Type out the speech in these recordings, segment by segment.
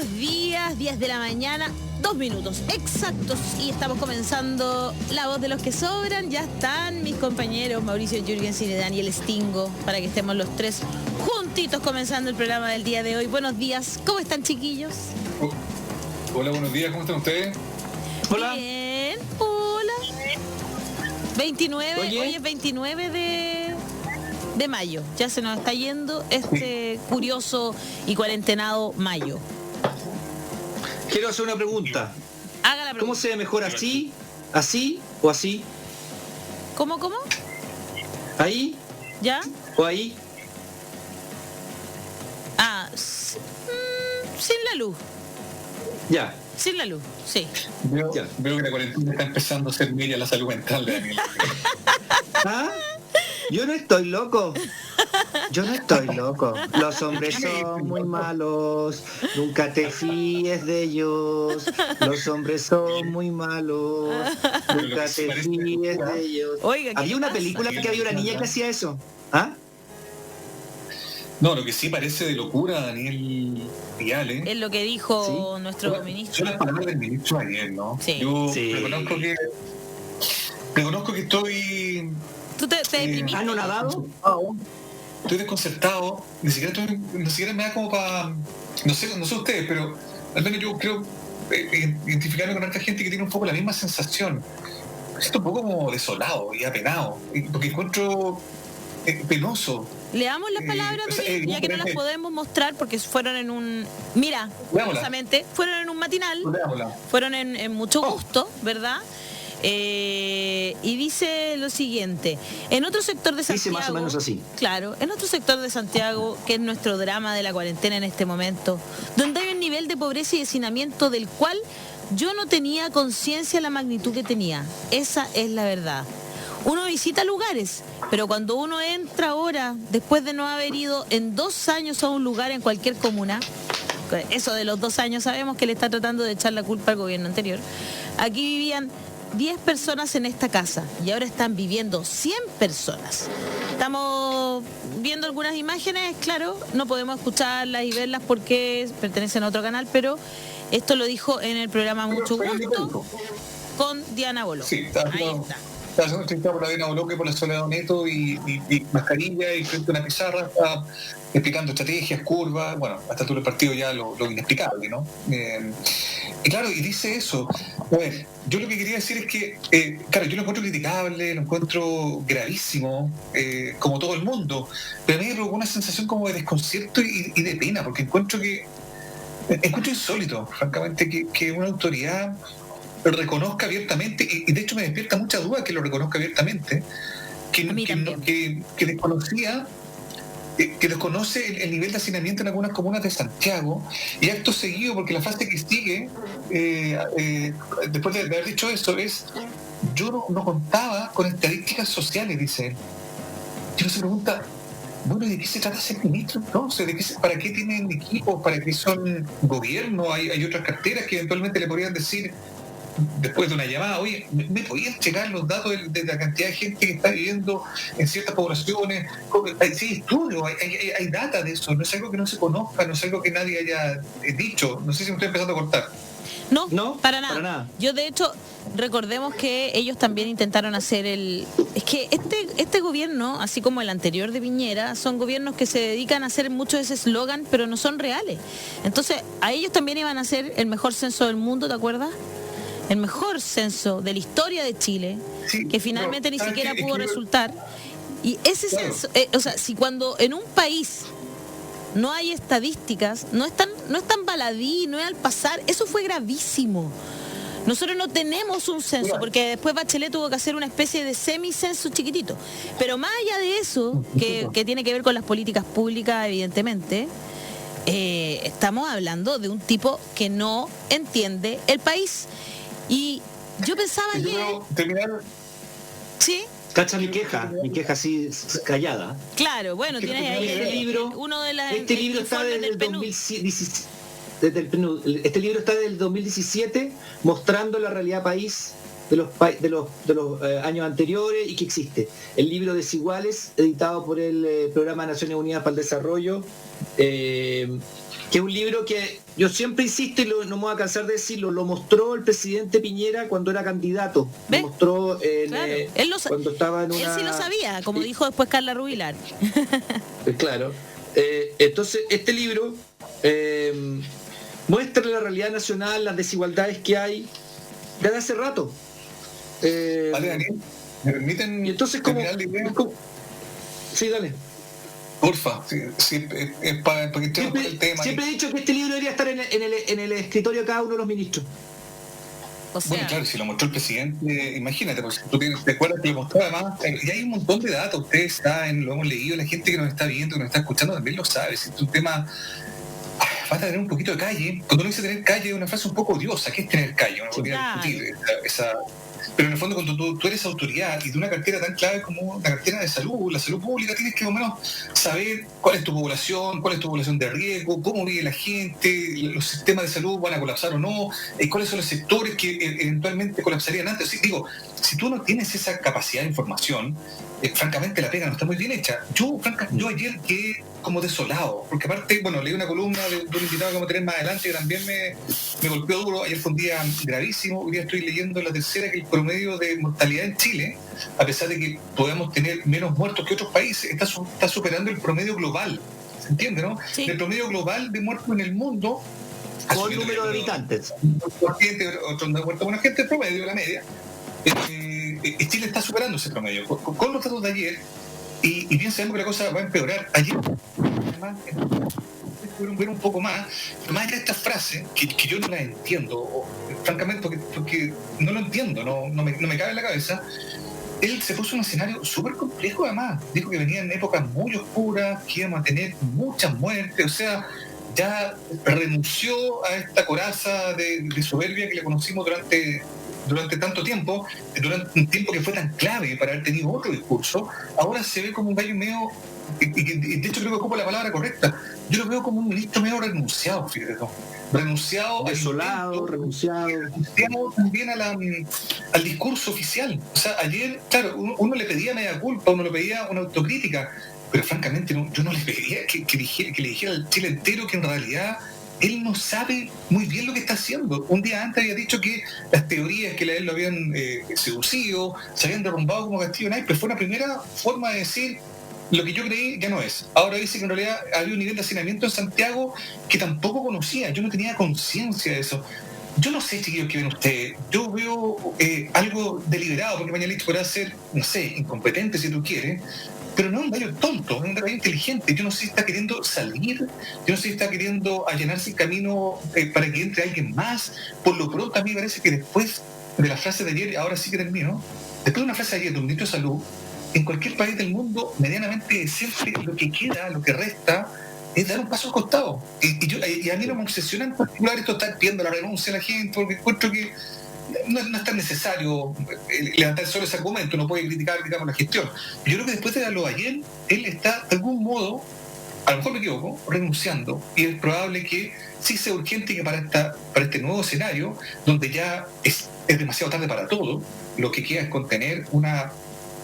buenos días, 10 de la mañana, 2 minutos exactos y estamos comenzando La Voz de los que Sobran. Ya están mis compañeros Mauricio Jürgensen y Daniel Stingo para que estemos los tres juntitos comenzando el programa del día de hoy. Buenos días, ¿cómo están, chiquillos? Hola, buenos días, ¿cómo están ustedes? Hola. Bien, hola. 29, Oye. hoy es 29 de mayo. Ya se nos está yendo este curioso y cuarentenado mayo. Quiero hacer una pregunta. Haga la pregunta. ¿Cómo se ve mejor así, así o así? ¿Cómo? ¿Ahí ¿Ya? o ahí? Sin la luz. Ya. Sin la luz, sí. Veo Ya. que la cuarentena está empezando a ser milla la salud mental de Daniel. ¿Ah? Yo no estoy loco. Yo no estoy loco. Los hombres son muy malos. Nunca te fíes de ellos. Los hombres son muy malos. Nunca te fíes de ellos. Oiga, ¿qué Había una pasa? película que había una niña que hacía eso. ¿Ah? No, lo que sí parece de locura, Daniel Viale. Es lo que dijo Sí. nuestro Son ministro. las palabras del ministro ayer, ¿no? Sí. Yo Sí. reconozco que estoy ¿Tú te deprimiste? ¿Han nadado? estoy desconcertado. Ni siquiera me da como para... No sé ustedes, pero al menos yo creo identificarme con harta gente que tiene un poco la misma sensación. Me siento un poco como desolado y apenado, porque encuentro penoso. Leamos las palabras, o sea, ya que no las podemos mostrar porque fueron en un... Mira, Veámosla. curiosamente, fueron en un matinal, Veámosla. fueron en mucho gusto, ¿verdad? Y dice lo siguiente: en otro sector de Santiago, Dice más o menos así. claro, en otro sector de Santiago, que es nuestro drama de la cuarentena en este momento, donde hay un nivel de pobreza y hacinamiento del cual yo no tenía conciencia de la magnitud que tenía. Esa es la verdad. Uno visita lugares, pero cuando uno entra ahora, después de no haber ido en 2 años a un lugar en cualquier comuna, eso de los 2 años sabemos que le está tratando de echar la culpa al gobierno anterior. Aquí vivían 10 personas en esta casa y ahora están viviendo 100 personas. Estamos viendo algunas imágenes, claro, no podemos escucharlas y verlas porque pertenecen a otro canal, pero esto lo dijo en el programa Mucho Gusto con Diana Boló. Sí, Ahí está. Está haciendo entrevista por la Diana Boloque, por la Soledad Neto y mascarilla y frente a una pizarra, está explicando estrategias, curvas, bueno, hasta todo el partido ya lo inexplicable, ¿no? Y claro, y dice eso. A ver, yo lo que quería decir es que, claro, yo lo encuentro criticable, lo encuentro gravísimo, como todo el mundo, pero a mí me provocó una sensación como de desconcierto y de pena, porque encuentro insólito, francamente, que una autoridad lo reconozca abiertamente, y de hecho me despierta mucha duda que lo reconozca abiertamente, que desconocía, que desconoce el nivel de hacinamiento en algunas comunas de Santiago, y acto seguido, porque la frase que sigue, después de haber dicho eso, es: yo no contaba con estadísticas sociales, dice él. Y uno se pregunta, bueno, ¿de qué se trata ser ministro entonces? ¿Para qué tienen equipos? ¿Para qué son gobierno? Hay otras carteras que eventualmente le podrían decir, después de una llamada: oye, ¿me podían checar los datos de la cantidad de gente que está viviendo en ciertas poblaciones? Sí, estudios, hay data de eso, no es algo que no se conozca, no es algo que nadie haya dicho. No sé si me estoy empezando a cortar. No, para nada. Yo, de hecho, recordemos que ellos también intentaron hacer Es que este gobierno, así como el anterior de Piñera, son gobiernos que se dedican a hacer mucho ese eslogan, pero no son reales. Entonces, a ellos también iban a hacer el mejor censo del mundo, ¿te acuerdas? El mejor censo de la historia de Chile, sí, que finalmente ni siquiera pudo resultar. Y ese censo, o sea, si cuando en un país no hay estadísticas, no es tan baladí, no es al pasar, eso fue gravísimo. Nosotros no tenemos un censo, porque después Bachelet tuvo que hacer una especie de semicenso chiquitito. Pero más allá de eso, que tiene que ver con las políticas públicas, evidentemente, estamos hablando de un tipo que no entiende el país. Y yo pensaba ayer... ¿Sí? Cacha mi queja así callada. Claro, bueno, tienes ahí este libro, uno de las... Este libro está desde el 2017. Este libro está del 2017 mostrando la realidad país de los años anteriores y que existe. El libro Desiguales, editado por el Programa de Naciones Unidas para el Desarrollo, que es un libro que yo siempre insisto y no me voy a cansar de decirlo, lo mostró el presidente Piñera cuando era candidato. ¿Ves? Lo mostró Claro. cuando estaba en una... Él sí lo sabía, como dijo después Carla Rubilar. Claro. Entonces, este libro muestra la realidad nacional, las desigualdades que hay desde hace rato. Vale, Daniel, ¿me permiten? Y entonces, sí, dale. Porfa, sí, es para que estemos con el tema. Siempre he dicho que este libro debería estar en el escritorio de cada uno de los ministros. O sea, Bueno, claro, si lo mostró el presidente, imagínate, porque si tú te acuerdas que lo mostró además, y hay un montón de datos, ustedes saben, lo hemos leído, la gente que nos está viendo, que nos está escuchando también lo sabe, si es un tema, va a tener un poquito de calle. Cuando uno dice tener calle es una frase un poco odiosa. ¿Qué es tener calle? Uno podría discutir esa. Pero en el fondo, cuando tú eres autoridad y de una cartera tan clave como la cartera de salud, la salud pública, tienes que más o menos saber cuál es tu población de riesgo, cómo vive la gente, los sistemas de salud van a colapsar o no, cuáles son los sectores que eventualmente colapsarían antes. Digo, si tú no tienes esa capacidad de información, francamente la pega no está muy bien hecha. Yo ayer quedé como desolado, porque aparte, bueno, leí una columna de un invitado que vamos a tener más adelante que también me golpeó duro. Ayer fue un día gravísimo. Hoy día estoy leyendo la tercera, que el promedio de mortalidad en Chile, a pesar de que podemos tener menos muertos que otros países, está superando el promedio global. ¿Se entiende, no? Sí. El promedio global de muertos en el mundo, con número de habitantes, otros muertos, buena gente, el promedio, la media, Chile está superando ese promedio con los datos de ayer. Y bien sabemos que la cosa va a empeorar. Ayer, además, pudieron ver un poco más, pero más allá de estas frases, que yo no las entiendo, francamente, porque no lo entiendo, no me cabe en la cabeza. Él se puso un escenario súper complejo, además. Dijo que venían épocas muy oscuras, que íbamos a tener muchas muertes, o sea, ya renunció a esta coraza de soberbia que le conocimos durante tanto tiempo, durante un tiempo que fue tan clave para haber tenido otro discurso. Ahora se ve como un gallo medio, y de hecho creo que ocupo la palabra correcta, yo lo veo como un ministro medio renunciado, fíjate, ¿no? Renunciado, desolado, renunciado también al discurso oficial. O sea, ayer, claro, uno le pedía media culpa, uno le pedía una autocrítica, pero francamente yo no le pediría que le dijera al Chile entero que en realidad él no sabe muy bien lo que está haciendo. Un día antes había dicho que las teorías que él lo habían seducido, se habían derrumbado como castillo de naipes. Fue una primera forma de decir: lo que yo creí ya no es. Ahora dice que en realidad había un nivel de hacinamiento en Santiago que tampoco conocía. Yo no tenía conciencia de eso. Yo no sé, chiquillos, qué ven ustedes. Yo veo algo deliberado, porque Mañalich podrá ser, no sé, incompetente si tú quieres, pero no es un gallo tonto, es un gallo inteligente. Yo no sé si está queriendo salir, yo no sé si está queriendo allanarse el camino para que entre alguien más. Por lo pronto, a mí me parece que después de la frase de ayer, ahora sí que termino, después de una frase de ayer de un ministro de Salud, en cualquier país del mundo medianamente decente, lo que queda, lo que resta, es dar un paso al costado. Y a mí no me obsesiona en particular esto, estar pidiendo la renuncia a la gente, porque encuentro que no es tan necesario levantar solo ese argumento. Uno puede criticar, digamos, la gestión. Yo creo que después de lo de ayer, él está de algún modo, a lo mejor me equivoco, renunciando, y es probable que sí sea urgente que para este nuevo escenario, donde ya es demasiado tarde para todo, lo que queda es contener una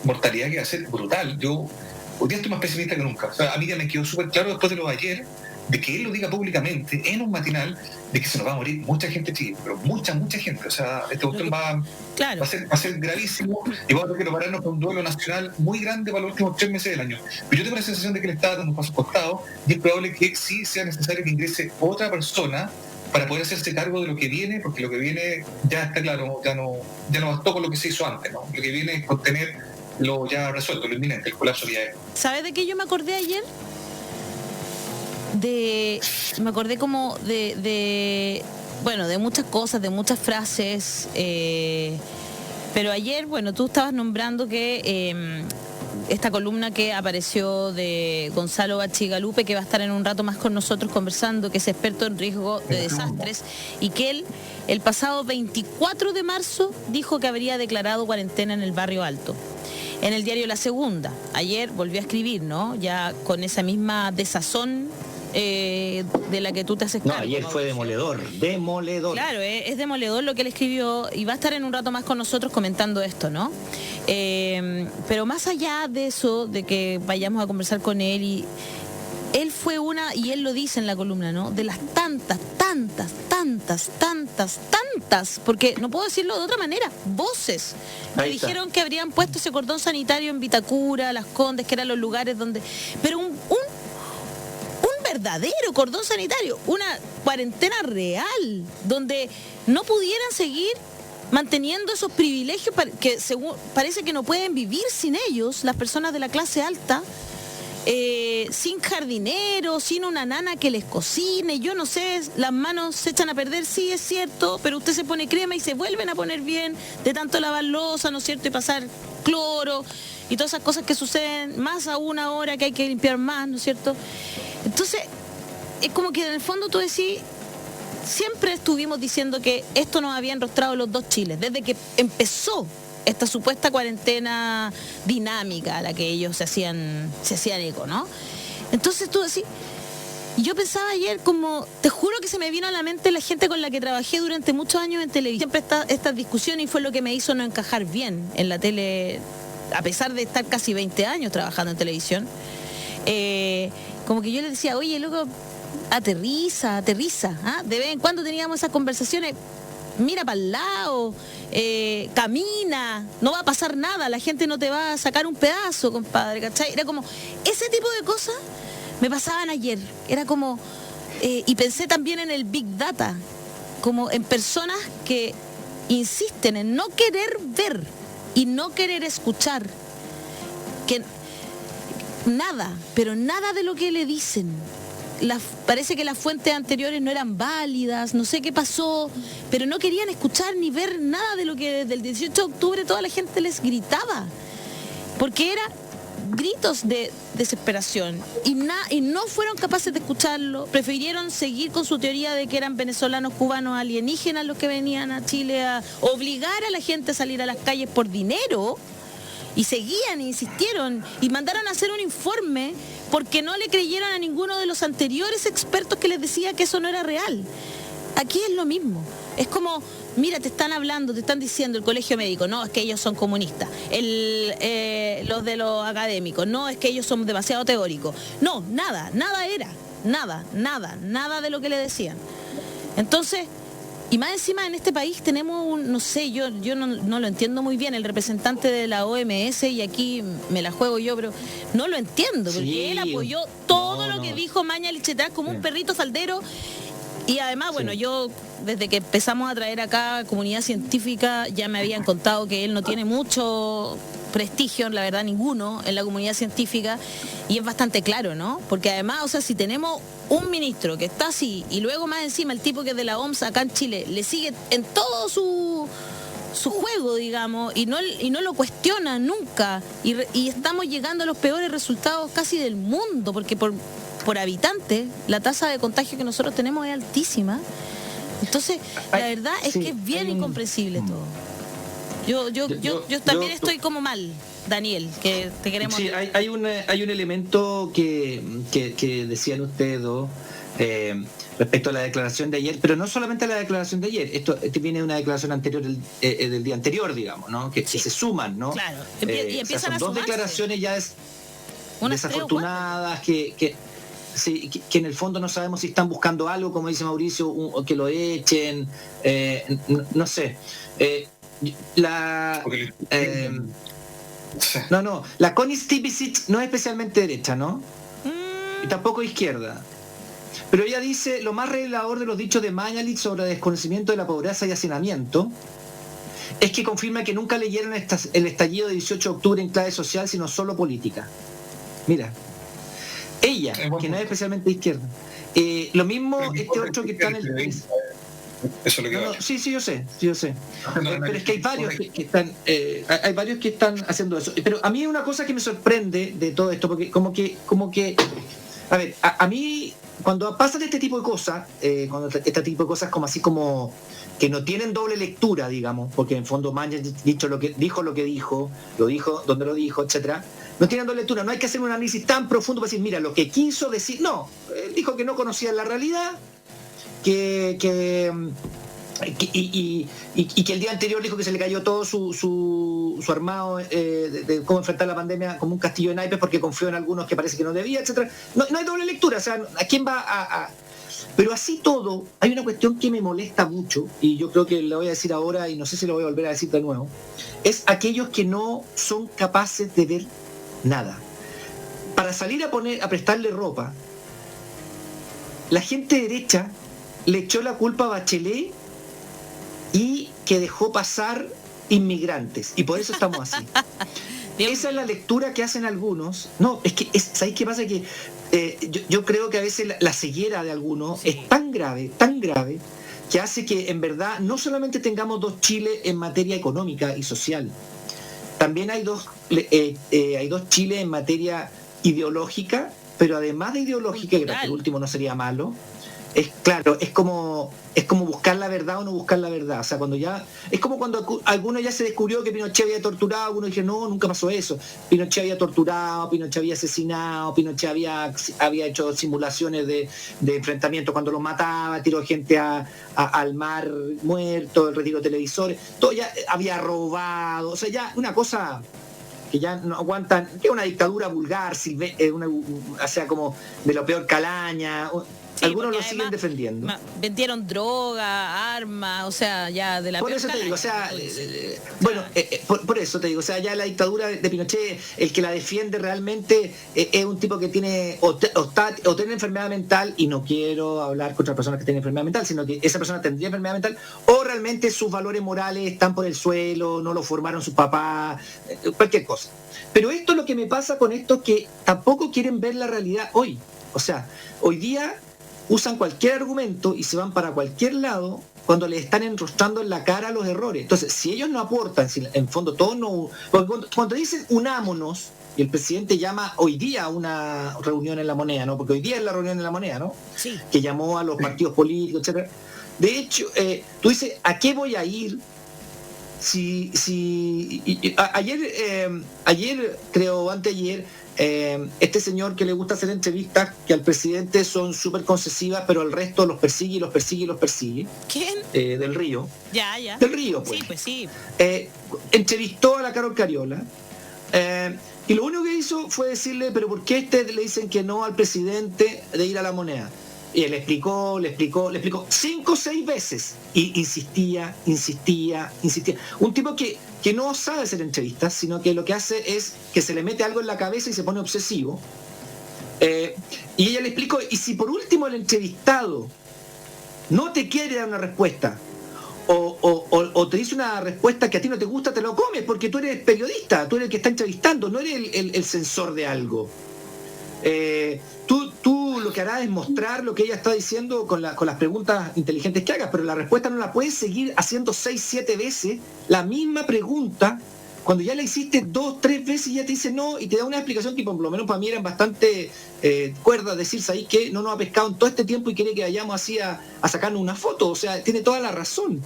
mortalidad que va a ser brutal. Yo hoy día estoy más pesimista que nunca. O sea, a mí ya me quedó súper claro después de lo de ayer, de que él lo diga públicamente en un matinal, de que se nos va a morir mucha gente chilena, pero mucha gente. O sea, este cuestión va a ser gravísimo, y vamos a tener que prepararnos para un duelo nacional muy grande para los últimos 3 meses del año. Pero yo tengo la sensación de que le está dando un paso costado, y es probable que sí sea necesario que ingrese otra persona para poder hacerse cargo de lo que viene, porque lo que viene ya está claro, ya no bastó con lo que se hizo antes, ¿no? Lo que viene es contener lo ya resuelto, lo inminente, el colapso ya es. ¿Sabes de qué yo me acordé ayer? Me acordé como de muchas cosas, de muchas frases, pero ayer, bueno, tú estabas nombrando que esta columna que apareció de Gonzalo Bachigalupe, que va a estar en un rato más con nosotros conversando, que es experto en riesgo de desastres, y que él el pasado 24 de marzo dijo que habría declarado cuarentena en el Barrio Alto. En el diario La Segunda, ayer volvió a escribir, ¿no? Ya con esa misma desazón de la que tú te haces cargo. No, ayer fue demoledor. Claro, es demoledor lo que él escribió y va a estar en un rato más con nosotros comentando esto, ¿no? Pero más allá de eso, de que vayamos a conversar con él, y él fue y él lo dice en la columna, ¿no? De las tantas, porque no puedo decirlo de otra manera, voces me dijeron que habrían puesto ese cordón sanitario en Vitacura, Las Condes, que eran los lugares donde... Pero un verdadero cordón sanitario, una cuarentena real, donde no pudieran seguir manteniendo esos privilegios que según parece que no pueden vivir sin ellos, las personas de la clase alta, sin jardinero, sin una nana que les cocine, yo no sé, las manos se echan a perder, sí es cierto, pero usted se pone crema y se vuelven a poner bien de tanto lavar losa, ¿no es cierto?, y pasar cloro y todas esas cosas que suceden, más aún ahora que hay que limpiar más, ¿no es cierto? Entonces, es como que en el fondo tú decís, siempre estuvimos diciendo que esto nos había enrostrado los dos Chiles, desde que empezó esta supuesta cuarentena dinámica a la que ellos se hacían eco, ¿no? Entonces tú decís, yo pensaba ayer como, te juro que se me vino a la mente la gente con la que trabajé durante muchos años en televisión, siempre estas discusiones, y fue lo que me hizo no encajar bien en la tele, a pesar de estar casi 20 años trabajando en televisión. Como que yo les decía, oye, loco, aterriza, ¿ah? De vez en cuando teníamos esas conversaciones, mira para el lado, camina, no va a pasar nada, la gente no te va a sacar un pedazo, compadre, ¿cachai? Era como, ese tipo de cosas me pasaban ayer, era como, y pensé también en el Big Data, como en personas que insisten en no querer ver y no querer escuchar, que nada, pero nada de lo que le dicen. Parece que las fuentes anteriores no eran válidas, no sé qué pasó, pero no querían escuchar ni ver nada de lo que desde el 18 de octubre toda la gente les gritaba, porque era gritos de desesperación y no fueron capaces de escucharlo, prefirieron seguir con su teoría de que eran venezolanos, cubanos, alienígenas los que venían a Chile a obligar a la gente a salir a las calles por dinero. Y seguían, insistieron, y mandaron a hacer un informe porque no le creyeron a ninguno de los anteriores expertos que les decía que eso no era real. Aquí es lo mismo. Es como, mira, te están hablando, te están diciendo el colegio médico, no, es que ellos son comunistas. Los de los académicos, no, es que ellos son demasiado teóricos. No, nada era. Nada de lo que le decían. Entonces... Y más encima en este país tenemos no sé, yo no lo entiendo muy bien, el representante de la OMS, y aquí me la juego yo, pero no lo entiendo, porque sí, él apoyó todo lo que dijo Mañalich como un perrito faldero. Y además, bueno, yo desde que empezamos a traer acá comunidad científica, ya me habían contado que él no tiene mucho prestigio, la verdad ninguno, en la comunidad científica, y es bastante claro, ¿no? Porque además, o sea, si tenemos un ministro que está así, y luego más encima el tipo que es de la OMS acá en Chile, le sigue en todo su juego, digamos, y no lo cuestiona nunca, y estamos llegando a los peores resultados casi del mundo, porque por habitante, la tasa de contagio que nosotros tenemos es altísima. Entonces, la verdad es que es bien incomprensible todo. Yo también estoy como mal, Daniel, que te queremos... Sí, hay un elemento que decían ustedes dos respecto a la declaración de ayer, pero no solamente a la declaración de ayer, esto viene de una declaración anterior del día anterior, digamos, ¿no? Que se suman, ¿no? Claro, y empiezan a son dos sumarse. Declaraciones ya desafortunadas que en el fondo no sabemos si están buscando algo, como dice Mauricio, o que lo echen, no sé. La Connie Stipicic no es especialmente derecha, ¿no? Y tampoco izquierda. Pero ella dice lo más revelador de los dichos de Mañalich sobre desconocimiento de la pobreza y hacinamiento es que confirma que nunca leyeron el estallido del 18 de octubre en clave social, sino solo política. Mira, ella, que no es especialmente izquierda. Lo mismo este otro que está en el... Eso es lo que sí, yo sé. Pero es que hay varios que están haciendo eso. Pero a mí hay una cosa que me sorprende de todo esto, porque como que a ver, a mí cuando pasan este tipo de cosas, este tipo de cosas como así como que no tienen doble lectura, digamos, porque en fondo Mañalich dijo lo que dijo, lo dijo donde lo dijo, etcétera. No tienen dos lecturas, no hay que hacer un análisis tan profundo para decir, mira, lo que quiso decir, no, él dijo que no conocía la realidad, y que el día anterior dijo que se le cayó todo su armado de cómo enfrentar la pandemia como un castillo de naipes porque confió en algunos que parece que no debía, etcétera. No hay doble lectura, o sea, ¿a quién va a...? Pero así todo, hay una cuestión que me molesta mucho, y yo creo que lo voy a decir ahora y no sé si lo voy a volver a decir de nuevo, es aquellos que no son capaces de ver nada. Para salir a prestarle ropa, la gente derecha le echó la culpa a Bachelet y que dejó pasar inmigrantes, y por eso estamos así. Esa es la lectura que hacen algunos. No, es que, ¿sabéis qué pasa? Que yo creo que a veces la ceguera de algunos es tan grave, que hace que en verdad no solamente tengamos dos Chiles en materia económica y social, también hay dos Chiles en materia ideológica, pero además de ideológica, que el último no sería malo, es claro, es como buscar la verdad o no buscar la verdad. O sea, es como cuando alguno ya se descubrió que Pinochet había torturado, algunos dijeron, no, nunca pasó eso. Pinochet había torturado, Pinochet había asesinado, Pinochet había hecho simulaciones de enfrentamiento cuando los mataba, tiró gente al mar muerto, el retiro de televisores, todo ya había robado, o sea, ya una cosa que ya no aguantan, que es una dictadura vulgar, o sea, como de lo peor calaña. Sí, algunos lo siguen defendiendo. Vendieron droga, armas, o sea, ya de la por eso te digo, o sea, bueno, por eso te digo, o sea, ya la dictadura de Pinochet, el que la defiende realmente es un tipo que tiene o tiene enfermedad mental, y no quiero hablar contra personas que tienen enfermedad mental, sino que esa persona tendría enfermedad mental, o realmente sus valores morales están por el suelo, no lo formaron sus papás, cualquier cosa. Pero esto es lo que me pasa con estos que tampoco quieren ver la realidad hoy. O sea, hoy día usan cualquier argumento y se van para cualquier lado cuando le están enrostrando en la cara los errores. Entonces, si ellos no aportan, si en fondo todos no... Cuando dicen unámonos, y el presidente llama hoy día a una reunión en La Moneda, ¿no? Porque hoy día es la reunión en La Moneda, ¿no? Sí. Que llamó a los partidos políticos, etcétera. De hecho, tú dices, ¿a qué voy a ir? Ayer, creo, anteayer, este señor que le gusta hacer entrevistas que al presidente son súper concesivas, pero al resto los persigue. ¿Quién? Del Río. Ya. Del Río, pues. Sí, pues sí. Entrevistó a la Carol Cariola, y lo único que hizo fue decirle, pero ¿por qué le dicen que no al presidente de ir a La Moneda? Y él le explicó 5 o 6 veces, y insistía. Un tipo que no sabe hacer entrevistas, sino que lo que hace es que se le mete algo en la cabeza y se pone obsesivo. Y ella le explicó, y si por último el entrevistado no te quiere dar una respuesta, o te dice una respuesta que a ti no te gusta, te lo comes, porque tú eres periodista, tú eres el que está entrevistando, no eres el censor de algo. Tú lo que harás es mostrar lo que ella está diciendo con las preguntas inteligentes que hagas, pero la respuesta no la puedes seguir haciendo 6, 7 veces la misma pregunta, cuando ya la hiciste 2, 3 veces y ya te dice no, y te da una explicación que por lo menos para mí eran bastante cuerdas, decirse ahí que no nos ha pescado en todo este tiempo y quiere que vayamos así a sacarnos una foto. O sea, tiene toda la razón.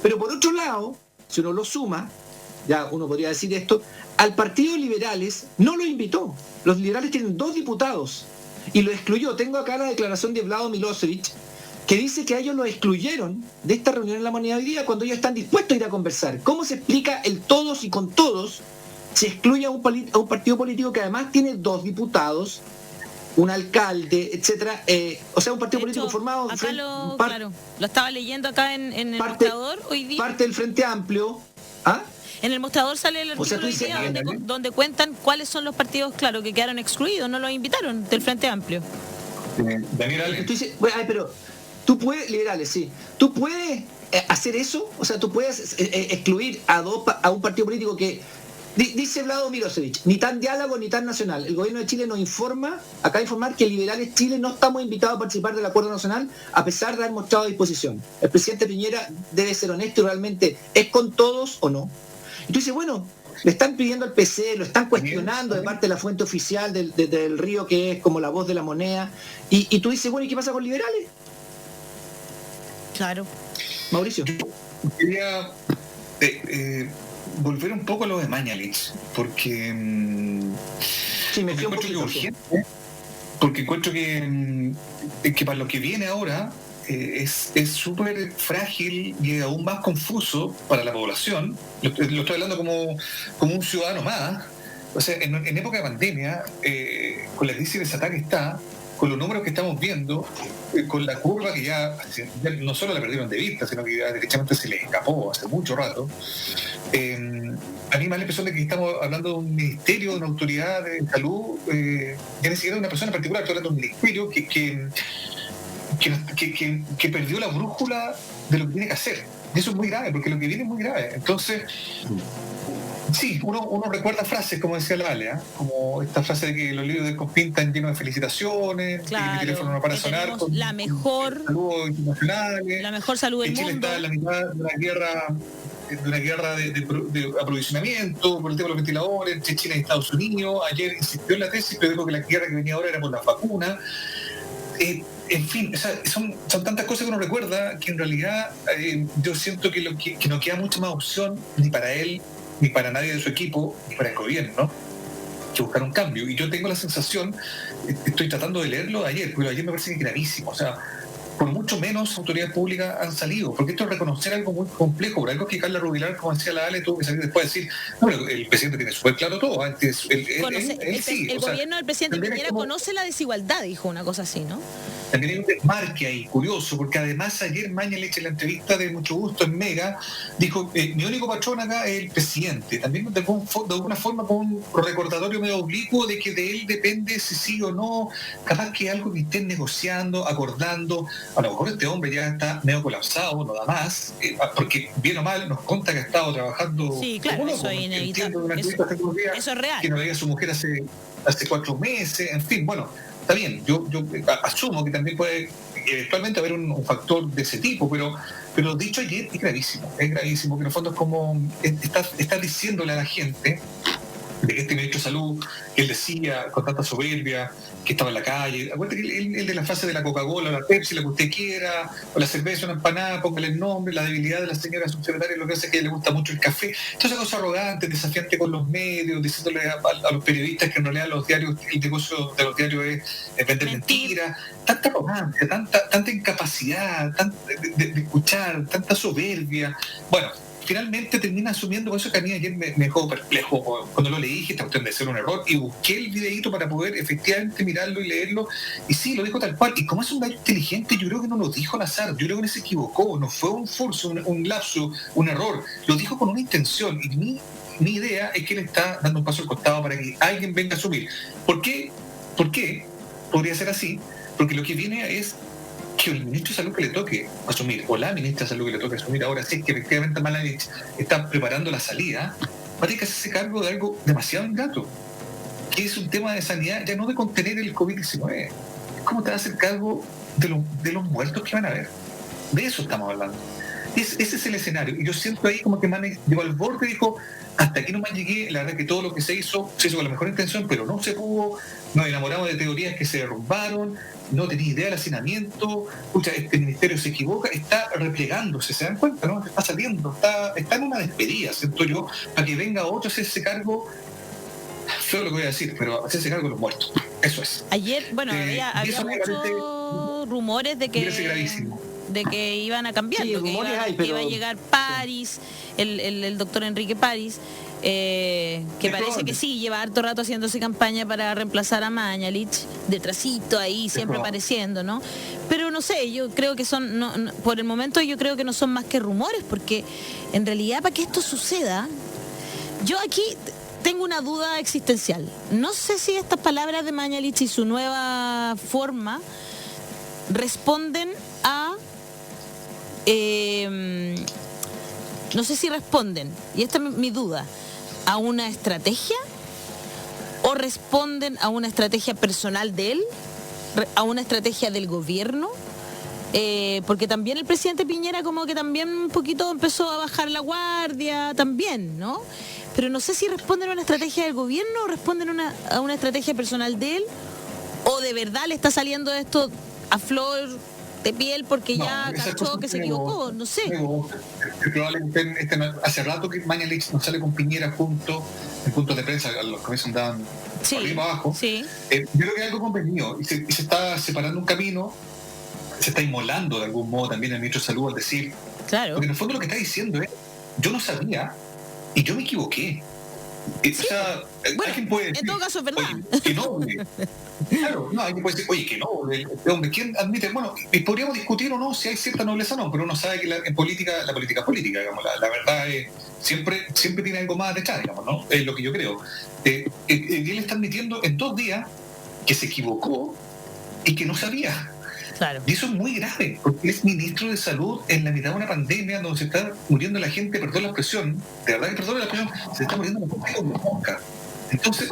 Pero por otro lado, si uno lo suma, ya uno podría decir esto, al Partido Liberales no lo invitó. Los liberales tienen 2 diputados y lo excluyó. Tengo acá la declaración de Vlado Milosevic, que dice que a ellos lo excluyeron de esta reunión en La Moneda hoy día cuando ellos están dispuestos a ir a conversar. ¿Cómo se explica el todos y con todos se excluye a un partido político que además tiene 2 diputados, un alcalde, etcétera? O sea, un partido político formado... Acá claro, lo estaba leyendo acá en el mostrador hoy día. Parte del Frente Amplio. ¿Ah? En el mostrador sale el artículo hoy día donde cuentan cuáles son los partidos, claro, que quedaron excluidos, no los invitaron del Frente Amplio. Daniel Allen. Pero tú puedes, liberales, sí, tú puedes hacer eso, o sea, tú puedes excluir a un partido político que dice Vlado Milosevic, ni tan diálogo ni tan nacional. El gobierno de Chile nos acaba de informar que liberales Chile no estamos invitados a participar del acuerdo nacional a pesar de haber mostrado disposición. El presidente Piñera debe ser honesto y realmente es con todos o no. Y tú dices, bueno, le están pidiendo al PC, lo están cuestionando de parte de la fuente oficial del Río, que es como la voz de La Moneda, y tú dices, bueno, ¿y qué pasa con liberales? Claro. Mauricio. Quería volver un poco a lo de Mañalich, porque sí, me fui un encuentro que poquito, urgente, porque encuentro que para lo que viene ahora es súper frágil y aún más confuso para la población. Lo estoy hablando como un ciudadano más. O sea, en época de pandemia, con la crisis desatada que está, con los números que estamos viendo, con la curva que ya no solo la perdieron de vista, sino que ya derechamente se les escapó hace mucho rato, a mí me da la impresión de que estamos hablando de un ministerio, de una autoridad de salud, ya ni siquiera de una persona en particular, estoy hablando de un ministerio que perdió la brújula de lo que tiene que hacer. Y eso es muy grave, porque lo que viene es muy grave. Entonces, sí, uno recuerda frases, como decía la Ale, como esta frase de que los libros de Cosquín están llenos de felicitaciones, claro, que mi teléfono no para de sonar, con la mejor saludos internacionales, la mejor salud del Chile mundo. está en la mitad de una guerra de aprovisionamiento por el tema de los ventiladores entre China y Estados Unidos. Ayer insistió en la tesis, pero dijo que la guerra que venía ahora era por las vacunas. En fin, o sea, son tantas cosas que uno recuerda que en realidad yo siento que no queda mucha más opción ni para él, ni para nadie de su equipo, ni para el gobierno, ¿no? Que buscar un cambio. Y yo tengo la sensación, estoy tratando de leerlo ayer, pero ayer me parece que es gravísimo. O sea, por mucho menos autoridades públicas han salido, porque esto es reconocer algo muy complejo, por algo que Carla Rubilar, como decía la Ale, tuvo que salir después de decir, no, el presidente tiene súper claro todo. Antes, el gobierno del presidente Piñera conoce la desigualdad, dijo una cosa así, ¿no? También hay un desmarque ahí, curioso, porque además ayer Mañalich en la entrevista de Mucho Gusto en Mega dijo, mi único patrón acá es el presidente. También de alguna forma con un recordatorio medio oblicuo de que de él depende si sí o no, capaz que algo que estén negociando, acordando. A lo mejor este hombre ya está medio colapsado, no da más, porque bien o mal nos conta que ha estado trabajando. Sí, claro, eso es inevitable. Eso es real. Que no veía a su mujer hace 4 meses, en fin, bueno. Está bien, yo asumo que también puede eventualmente haber un factor de ese tipo, pero dicho ayer es gravísimo, que en el fondo es como estás diciéndole a la gente de que este ministro de Salud, que él decía con tanta soberbia que estaba en la calle, acuérdate que él de la frase de la Coca-Cola, la Pepsi, la que usted quiera, o la cerveza, una empanada, póngale el nombre, la debilidad de la señora subsecretaria, lo que hace es que a ella le gusta mucho el café, toda esa cosa arrogante, desafiante con los medios, diciéndole a los periodistas que en realidad los diarios, el negocio de los diarios es vender mentiras, tanta arrogancia, tanta incapacidad de escuchar, tanta soberbia. Bueno, finalmente termina asumiendo eso que a mí ayer me dejó perplejo cuando lo leí, dije, esta cuestión de ser un error, y busqué el videíto para poder efectivamente mirarlo y leerlo, y sí, lo dijo tal cual, y como es un gallo inteligente, yo creo que no lo dijo al azar, yo creo que no se equivocó, no fue un furcio, un lapso, un error, lo dijo con una intención, y mi idea es que él está dando un paso al costado para que alguien venga a asumir. ¿Por qué? Podría ser así, porque lo que viene es que el ministro de Salud que le toque asumir, o la ministra de Salud que le toque asumir ahora, si es que efectivamente Mañalich está preparando la salida, va a tener que hacerse cargo de algo demasiado ingrato, que es un tema de sanidad, ya no de contener el COVID-19, es cómo te va a hacer cargo de los muertos que van a haber. De eso estamos hablando. Ese es el escenario. Y yo siento ahí como que Mañalich llegó al borde y dijo, hasta aquí nomás llegué, la verdad que todo lo que se hizo con la mejor intención, pero no se pudo, nos enamoramos de teorías que se derrumbaron, no tenía idea del hacinamiento, escucha, este ministerio se equivoca, está replegándose, ¿se dan cuenta? ¿No? Está saliendo, está en una despedida, siento yo, para que venga otro a hacerse cargo, feo lo que voy a decir, pero hacerse cargo de los muertos, eso es. Ayer, bueno, había muchos rumores de que iban a cambiar, sí, que iba a llegar París, el doctor Enrique París, que parece que sí, lleva harto rato haciéndose campaña para reemplazar a Mañalich, detrásito ahí, siempre apareciendo, ¿no? Pero no sé, yo creo que por el momento yo creo que no son más que rumores, porque en realidad para que esto suceda, yo aquí tengo una duda existencial. No sé si estas palabras de Mañalich y su nueva forma responden a... no sé si responden, y esta es mi duda, a una estrategia o responden a una estrategia personal de él, a una estrategia del gobierno, porque también el presidente Piñera como que también un poquito empezó a bajar la guardia también, ¿no? Pero no sé si responden a una estrategia del gobierno o responden a una estrategia personal de él, o de verdad le está saliendo esto a flor de piel porque ya cachó que se equivocó, no sé. Probablemente hace rato que Mañalich no sale con Piñera juntos en puntos de prensa, a los que se andaban por arriba abajo. Sí. Yo creo que es algo convenido y se está separando un camino, se está inmolando de algún modo también el ministro de Salud al decir, claro. Porque en el fondo lo que está diciendo es, yo no sabía y yo me equivoqué. Sí. O sea, bueno, alguien puede decir, en todo caso es verdad. Oye, que no, claro, no, alguien puede decir, oye, que no, hombre, ¿quién admite? Bueno, y podríamos discutir o no si hay cierta nobleza o no, pero uno sabe que en política, la política es política, digamos, la verdad es, siempre tiene algo más detrás, digamos, ¿no? Es lo que yo creo. Y él está admitiendo en 2 días que se equivocó y que no sabía. Claro. Y eso es muy grave, porque es ministro de Salud en la mitad de una pandemia donde se está muriendo la gente, perdón la expresión, de verdad que perdón la expresión, se está muriendo la gente como mosca. Entonces,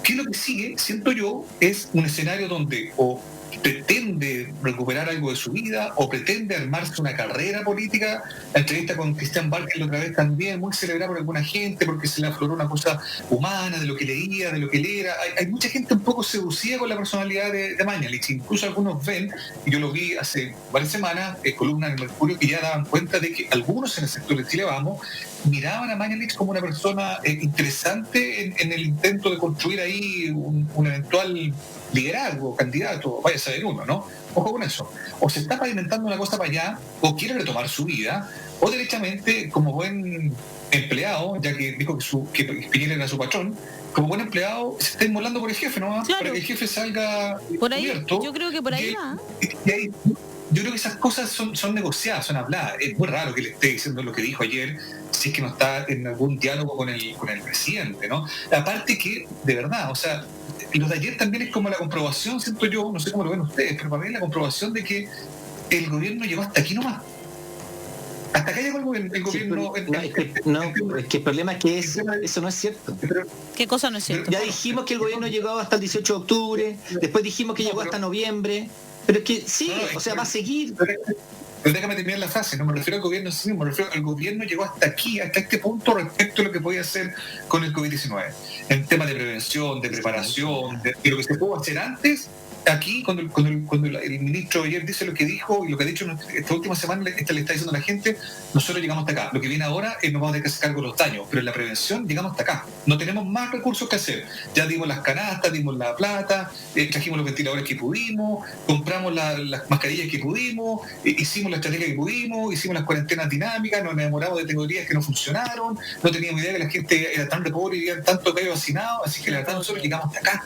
¿qué es lo que sigue? Siento yo, es un escenario donde o pretende recuperar algo de su vida o pretende armarse una carrera política. La entrevista con Cristian Barker la otra vez también, muy celebrada por alguna gente porque se le afloró una cosa humana de lo que leía, de lo que él era. Hay mucha gente un poco seducida con la personalidad de Mañalich, incluso algunos ven, y yo lo vi hace varias semanas, columnas en el Mercurio, que ya daban cuenta de que algunos en el sector de Chile Vamos miraban a Mañalich como una persona interesante en el intento de construir ahí un eventual liderazgo, candidato, vaya a saber uno, ¿no? Ojo con eso. O se está pavimentando una cosa para allá, o quiere retomar su vida, o derechamente, como buen empleado, ya que dijo que Piñera era su patrón, como buen empleado se está inmolando por el jefe, ¿no? Claro. Para que el jefe salga por ahí, cubierto. yo creo que por ahí va. Yo creo que esas cosas son negociadas, son habladas. Es muy raro que le esté diciendo lo que dijo ayer, si es que no está en algún diálogo con el presidente, ¿no? Aparte que, de verdad, o sea, los de ayer también es como la comprobación, siento yo, no sé cómo lo ven ustedes, pero para mí es la comprobación de que el gobierno llegó hasta aquí nomás. Hasta acá llegó el gobierno. Es que el problema es que eso no es cierto. ¿Qué cosa no es cierto? Ya dijimos que el gobierno llegó hasta el 18 de octubre, después dijimos que llegó hasta noviembre, pero es que sigue, o sea, va a seguir. Pero déjame terminar la frase, no me refiero al gobierno, sí, me refiero al gobierno llegó hasta aquí, hasta este punto respecto a lo que podía hacer con el COVID-19. En temas de prevención, de preparación, de lo que se pudo hacer antes. Aquí, cuando el ministro ayer dice lo que dijo y lo que ha dicho esta última semana, le está diciendo a la gente, nosotros llegamos hasta acá. Lo que viene ahora es nos vamos a tener que hacer cargo de los daños, pero en la prevención llegamos hasta acá. No tenemos más recursos que hacer. Ya dimos las canastas, dimos la plata, trajimos los ventiladores que pudimos, compramos las mascarillas que pudimos, hicimos la estrategia que pudimos, hicimos las cuarentenas dinámicas, nos enamoramos de teorías que no funcionaron, no teníamos idea que la gente era tan de pobre y vivían tanto que había vacinado, así que la verdad nosotros llegamos hasta acá.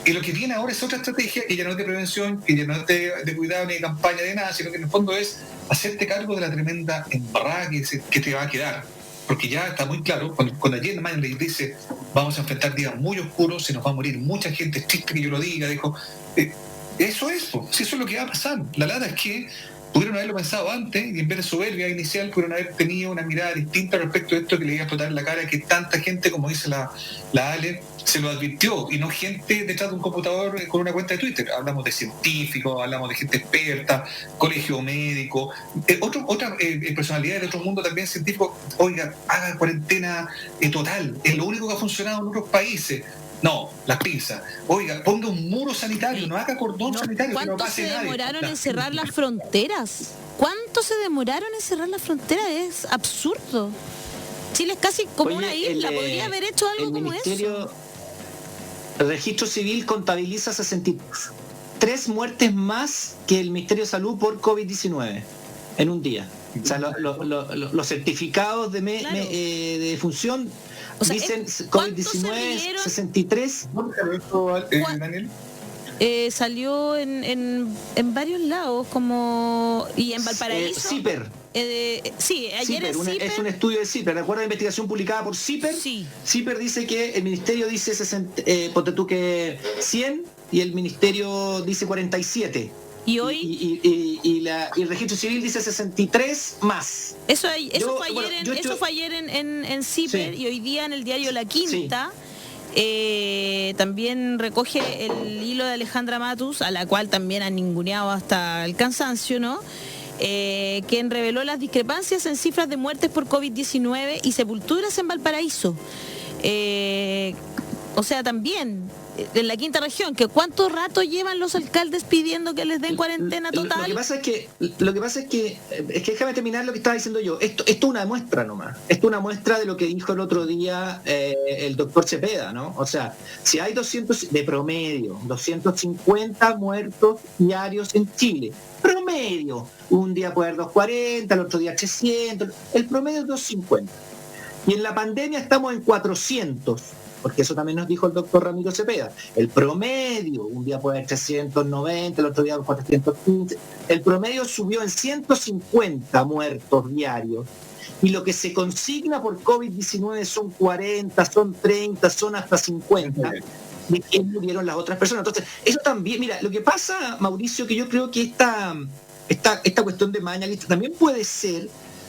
Y lo que viene ahora es otra estrategia que ya no es de prevención, que ya no es de cuidado ni de campaña de nada, sino que en el fondo es hacerte cargo de la tremenda embarrada que te va a quedar. Porque ya está muy claro, cuando ayer Mañalich dice vamos a enfrentar días muy oscuros, se nos va a morir mucha gente, es triste que yo lo diga, dijo, eso es, pues, eso es lo que va a pasar. La lata es que pudieron haberlo pensado antes y en vez de soberbia inicial pudieron haber tenido una mirada distinta respecto a esto que le iba a explotar en la cara, que tanta gente, como dice la Ale, se lo advirtió, y no gente detrás de un computador con una cuenta de Twitter. Hablamos de científicos, hablamos de gente experta, colegio médico, otra personalidad de otro mundo también científico. Oiga, haga cuarentena total, es lo único que ha funcionado en otros países. No, las pinzas. Oiga, ponga un muro sanitario, no haga cordón sanitario. ¿Cuánto que no pase se nadie. demoraron en cerrar las fronteras? ¿Cuánto se demoraron en cerrar las fronteras? Es absurdo. Chile es casi como una isla, podría haber hecho algo como eso. El registro civil contabiliza 63 muertes más que el Ministerio de Salud por COVID-19 en un día. O sea, los certificados de defunción, o sea, dicen COVID-19 63. ¿Dónde salió esto, Daniel? Salió en varios lados, como y en Valparaíso. CIPER. Sí, ayer CIPER, CIPER. Es un estudio de CIPER. ¿Recuerda la investigación publicada por CIPER? Sí. CIPER dice que el ministerio dice ponte tú que 100 y el ministerio dice 47. Y hoy y el registro civil dice 63 más. Eso fue ayer en CIPER, sí. Y hoy día en el diario La Quinta. Sí. También recoge el hilo de Alejandra Matus, a la cual también han ninguneado hasta el cansancio, ¿no? Quien reveló las discrepancias en cifras de muertes por COVID-19 y sepulturas en Valparaíso. O sea, también en la quinta región, que cuánto rato llevan los alcaldes pidiendo que les den cuarentena total. Lo que pasa es que déjame terminar lo que estaba diciendo yo. Esto es una muestra nomás. Esto es una muestra de lo que dijo el otro día el doctor Cepeda, ¿no? O sea, si hay 250 muertos diarios en Chile, promedio, un día puede haber 240, el otro día 300, el promedio es 250. Y en la pandemia estamos en 400. Porque eso también nos dijo el doctor Ramiro Cepeda. El promedio, un día puede haber 390, el otro día 415. El promedio subió en 150 muertos diarios. Y lo que se consigna por COVID-19 son 40, son 30, son hasta 50. ¿De qué murieron las otras personas? Entonces, eso también, mira, lo que pasa, Mauricio, que yo creo que esta cuestión de Mañalich también puede ser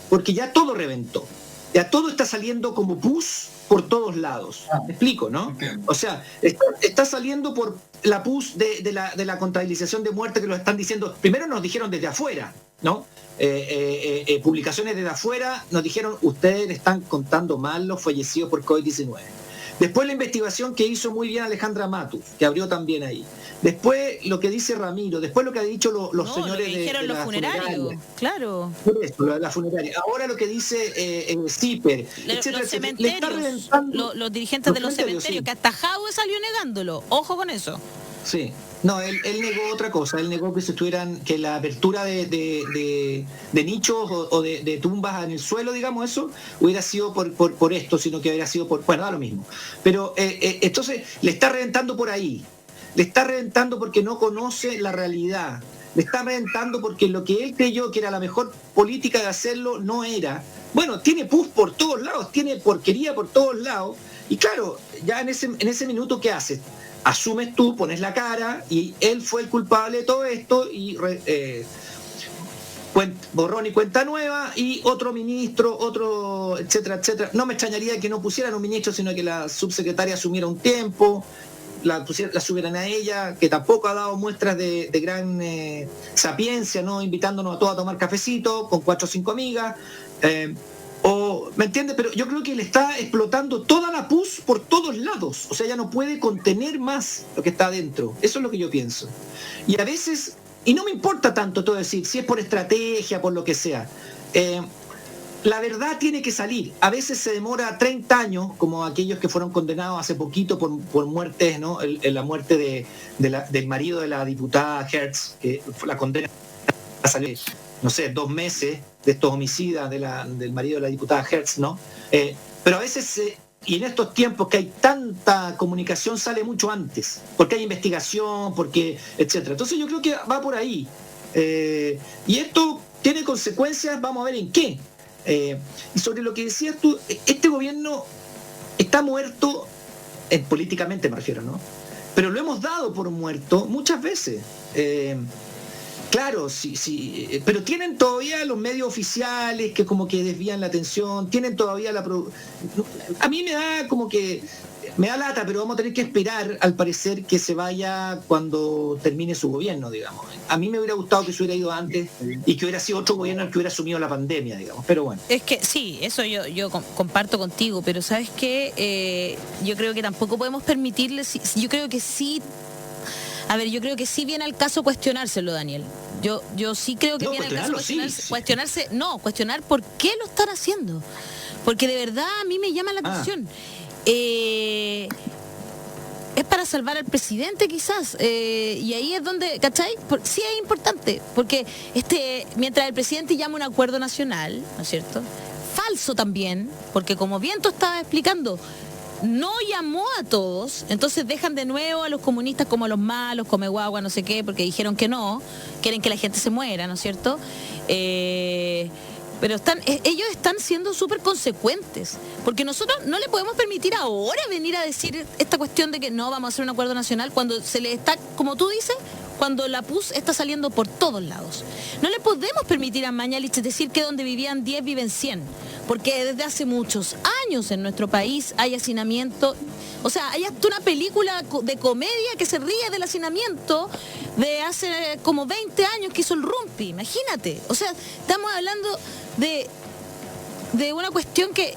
porque ya todo reventó. Ya todo está saliendo como pus por todos lados. ¿Me explico, no? O sea, está saliendo por la pus de la contabilización de muerte que lo están diciendo. Primero nos dijeron desde afuera, ¿no? Publicaciones desde afuera nos dijeron, ustedes están contando mal los fallecidos por COVID-19. Después la investigación que hizo muy bien Alejandra Matus, que abrió también ahí. Después lo que dice Ramiro, después lo que han dicho los señores de los funerarios, claro. Por eso, lo de la funeraria. Ahora lo que dice CIPER, etcétera, los cementerios, los dirigentes de los cementerios, sí. Que hasta Jadwe salió negándolo. Ojo con eso. Sí. No, él negó otra cosa, él negó que la apertura de nichos o de tumbas en el suelo, digamos, eso, hubiera sido por esto, sino que hubiera sido bueno, da lo mismo. Pero entonces le está reventando por ahí, le está reventando porque no conoce la realidad, le está reventando porque lo que él creyó que era la mejor política de hacerlo no era. Bueno, tiene pus por todos lados, tiene porquería por todos lados, y claro, ya en ese minuto, ¿qué haces? Asumes tú, pones la cara y él fue el culpable de todo esto y borrón y cuenta nueva y otro ministro, otro, etcétera, etcétera. No me extrañaría que no pusieran un ministro, sino que la subsecretaria asumiera un tiempo, la subieran a ella, que tampoco ha dado muestras de gran sapiencia, ¿no? Invitándonos a todos a tomar cafecito con 4 o 5 amigas. ¿Me entiendes? Pero yo creo que le está explotando toda la pus por todos lados. O sea, ya no puede contener más lo que está adentro. Eso es lo que yo pienso. Y a veces, y no me importa tanto todo decir, si es por estrategia, por lo que sea, la verdad tiene que salir. A veces se demora 30 años, como aquellos que fueron condenados hace poquito por muertes, ¿no? La muerte del marido de la diputada Hertz, que fue la condena salió, no sé, 2 meses de estos homicidas del marido de la diputada Hertz, ¿no? Pero a veces, y en estos tiempos que hay tanta comunicación, sale mucho antes, porque hay investigación, porque, etcétera. Entonces yo creo que va por ahí. Y esto tiene consecuencias, vamos a ver en qué. Y sobre lo que decías tú, este gobierno está muerto, políticamente me refiero, ¿no? Pero lo hemos dado por muerto muchas veces. Claro, sí, pero tienen todavía los medios oficiales que como que desvían la atención, tienen todavía a mí me da lata, pero vamos a tener que esperar, al parecer, que se vaya cuando termine su gobierno, digamos. A mí me hubiera gustado que se hubiera ido antes y que hubiera sido otro gobierno el que hubiera asumido la pandemia, digamos, pero bueno. Es que sí, eso yo comparto contigo, pero ¿sabes qué? Yo creo que tampoco podemos permitirle, yo creo que sí. A ver, yo creo que sí viene al caso cuestionárselo, Daniel. Yo sí creo que viene al caso cuestionar por qué lo están haciendo. Porque de verdad a mí me llama la atención. Es para salvar al presidente quizás. Y ahí es donde, ¿cachai? Sí es importante. Porque mientras el presidente llama un acuerdo nacional, ¿no es cierto? Falso también, porque como bien tú estabas explicando, no llamó a todos, entonces dejan de nuevo a los comunistas como los malos, come guagua, no sé qué, porque dijeron que no, quieren que la gente se muera, ¿no es cierto? Pero ellos están siendo súper consecuentes, porque nosotros no le podemos permitir ahora venir a decir esta cuestión de que no vamos a hacer un acuerdo nacional cuando se le está, como tú dices, cuando la PUS está saliendo por todos lados. No le podemos permitir a Mañalich decir que donde vivían 10 viven 100, porque desde hace muchos años en nuestro país hay hacinamiento. O sea, hay hasta una película de comedia que se ríe del hacinamiento de hace como 20 años que hizo el Rumpi, imagínate. O sea, estamos hablando de una cuestión que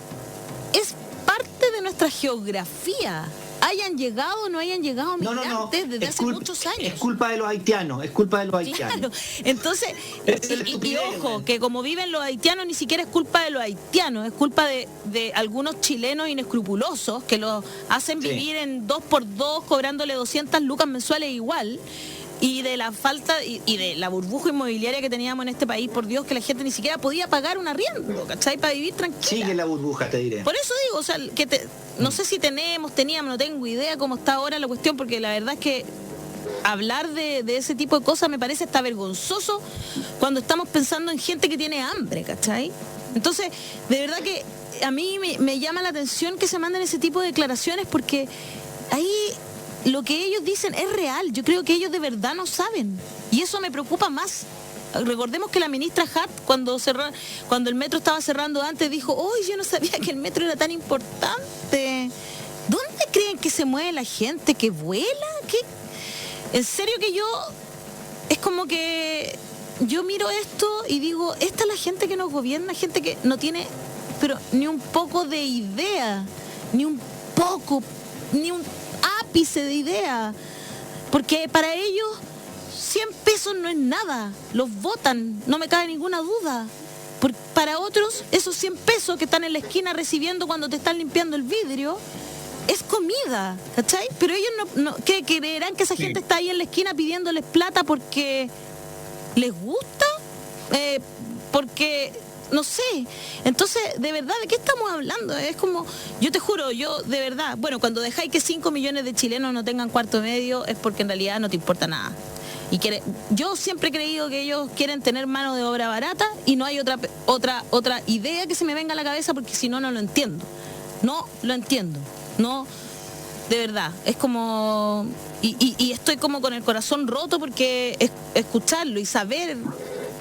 es parte de nuestra geografía. hayan llegado o no hayan llegado migrantes desde hace muchos años. Es culpa de los haitianos, Claro, entonces, y ojo, que como viven los haitianos, ni siquiera es culpa de los haitianos, es culpa de algunos chilenos inescrupulosos que los hacen vivir en 2x2, cobrándole 200 lucas mensuales igual. Y de la falta y de la burbuja inmobiliaria que teníamos en este país, por Dios, que la gente ni siquiera podía pagar un arriendo, ¿cachai? Para vivir tranquila. Sigue la burbuja, te diré. Por eso digo, o sea, no sé si teníamos, no tengo idea cómo está ahora la cuestión, porque la verdad es que hablar de ese tipo de cosas me parece hasta vergonzoso cuando estamos pensando en gente que tiene hambre, ¿cachai? Entonces, de verdad que a mí me llama la atención que se manden ese tipo de declaraciones, porque ahí lo que ellos dicen es real. Yo creo que ellos de verdad no saben. Y eso me preocupa más. Recordemos que la ministra Hart, cuando el metro estaba cerrando antes, dijo, ¡uy, yo no sabía que el metro era tan importante! ¿Dónde creen que se mueve la gente? ¿Que vuela? ¿Qué? En serio que es como que yo miro esto y digo, esta es la gente que nos gobierna, gente que no tiene, pero ni un poco de idea, ni un ápice de idea, porque para ellos 100 pesos no es nada, los votan, no me cabe ninguna duda. Para otros, esos 100 pesos que están en la esquina recibiendo cuando te están limpiando el vidrio, es comida, ¿cachai? Pero ellos ¿qué creerán que esa gente está ahí en la esquina pidiéndoles plata porque les gusta? Porque no sé. Entonces, de verdad, ¿de qué estamos hablando? Es como, yo te juro, yo de verdad, bueno, cuando dejáis que 5 millones de chilenos no tengan cuarto medio es porque en realidad no te importa nada. Y yo siempre he creído que ellos quieren tener mano de obra barata y no hay otra idea que se me venga a la cabeza, porque si no, no lo entiendo. No lo entiendo. No, de verdad, es como, y estoy como con el corazón roto porque escucharlo y saber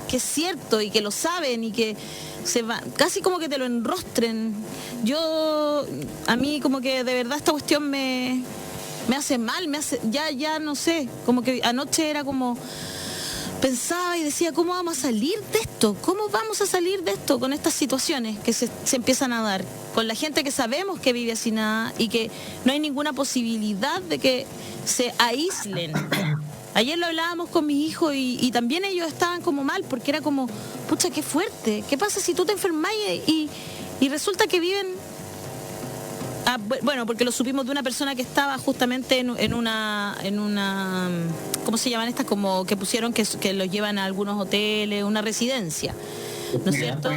que es cierto y que lo saben y que se va, casi como que te lo enrostren. A mí como que de verdad esta cuestión me hace mal, ya no sé, como que anoche era como, pensaba y decía, ¿cómo vamos a salir de esto? ¿Cómo vamos a salir de esto con estas situaciones que se empiezan a dar? Con la gente que sabemos que vive así nada y que no hay ninguna posibilidad de que se aíslen. Ayer lo hablábamos con mi hijo y también ellos estaban como mal, porque era como, pucha, qué fuerte. ¿Qué pasa si tú te enfermas y resulta que viven... bueno, porque lo supimos de una persona que estaba justamente en una ¿cómo se llaman estas? Como que pusieron que los llevan a algunos hoteles, una residencia, ¿no es cierto?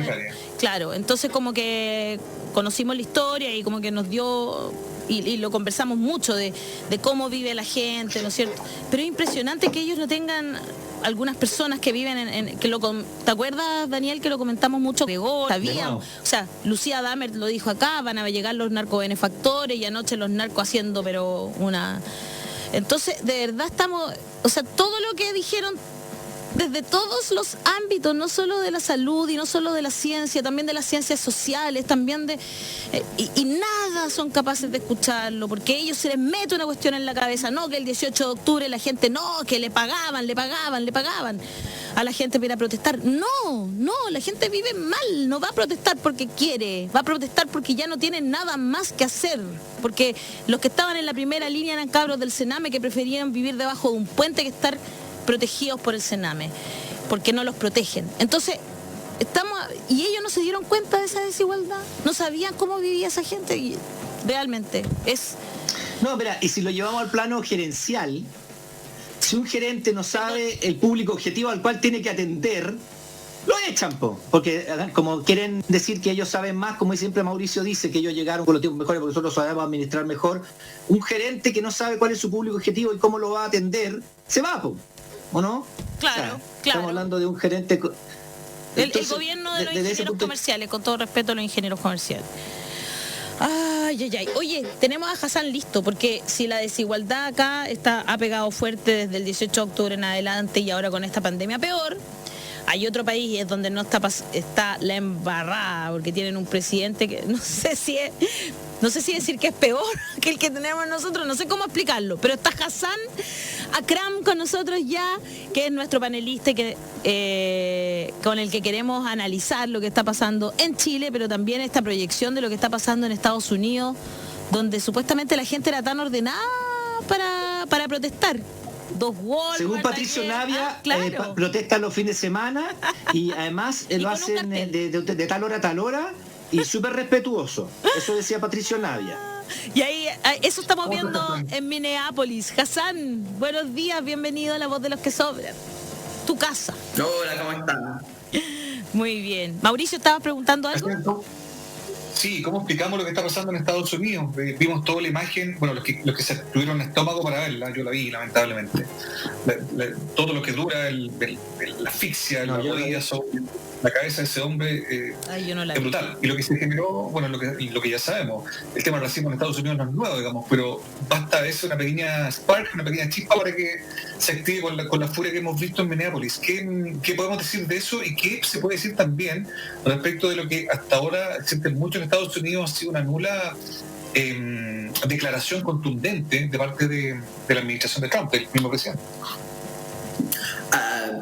Claro, entonces como que conocimos la historia y como que nos dio, y lo conversamos mucho de cómo vive la gente, ¿no es cierto? Pero es impresionante que ellos no tengan... Algunas personas que viven ¿te acuerdas, Daniel, que lo comentamos mucho? Sabíamos, o sea, Lucía Damer lo dijo acá, van a llegar los narcobenefactores y anoche los narcos haciendo, pero entonces, de verdad estamos, o sea, todo lo que dijeron desde todos los ámbitos, no solo de la salud y no solo de la ciencia, también de las ciencias sociales, también y nada son capaces de escucharlo, porque a ellos se les mete una cuestión en la cabeza, no, que el 18 de octubre la gente, no, que le pagaban a la gente para ir a protestar. No, la gente vive mal, no va a protestar porque quiere, va a protestar porque ya no tiene nada más que hacer, porque los que estaban en la primera línea eran cabros del Sename que preferían vivir debajo de un puente que estar protegidos por el Sename, porque no los protegen. Entonces, y ellos no se dieron cuenta de esa desigualdad, no sabían cómo vivía esa gente, y realmente es... No, mira, y si lo llevamos al plano gerencial, si un gerente no sabe el público objetivo al cual tiene que atender, lo echan, porque como quieren decir que ellos saben más, como siempre Mauricio dice, que ellos llegaron con los tiempos mejores porque nosotros sabemos administrar mejor. Un gerente que no sabe cuál es su público objetivo y cómo lo va a atender, se va, ¿o no? Claro, o sea, claro. Estamos hablando de un gerente... Entonces, el gobierno de los ingenieros comerciales, con todo respeto a los ingenieros comerciales. Ay. Oye, tenemos a Hassan listo, porque si la desigualdad acá ha pegado fuerte desde el 18 de octubre en adelante y ahora con esta pandemia peor, hay otro país es donde no está la embarrada, porque tienen un presidente que no sé si decir que es peor que el que tenemos nosotros, no sé cómo explicarlo, pero está Hassan Akram con nosotros ya, que es nuestro panelista y con el que queremos analizar lo que está pasando en Chile, pero también esta proyección de lo que está pasando en Estados Unidos, donde supuestamente la gente era tan ordenada para protestar. 2 Walmart. Según Patricio Navia, claro. protestan los fines de semana y además lo hacen de tal hora a tal hora y súper respetuoso. Eso decía Patricio Navia. Y ahí, eso estamos viendo en Minneapolis. Hassan, buenos días, bienvenido a La Voz de los que Sobran. Tu casa. Hola, ¿cómo están? Muy bien. Mauricio, ¿estabas preguntando algo? Sí, ¿cómo explicamos lo que está pasando en Estados Unidos? Vimos toda la imagen, bueno, los que se tuvieron estómago para verla, yo la vi, lamentablemente. Todo lo que dura la asfixia, la rodilla sobre la cabeza de ese hombre es brutal. Y lo que se generó, bueno, lo que ya sabemos, el tema del racismo en Estados Unidos no es nuevo, digamos, pero basta a veces una pequeña spark, una pequeña chispa para que se active con la furia que hemos visto en Minneapolis. ¿Qué podemos decir de eso y qué se puede decir también respecto de lo que hasta ahora siente mucho en Estados Unidos ha sido una nula declaración contundente de parte de la administración de Trump, el mismo presidente?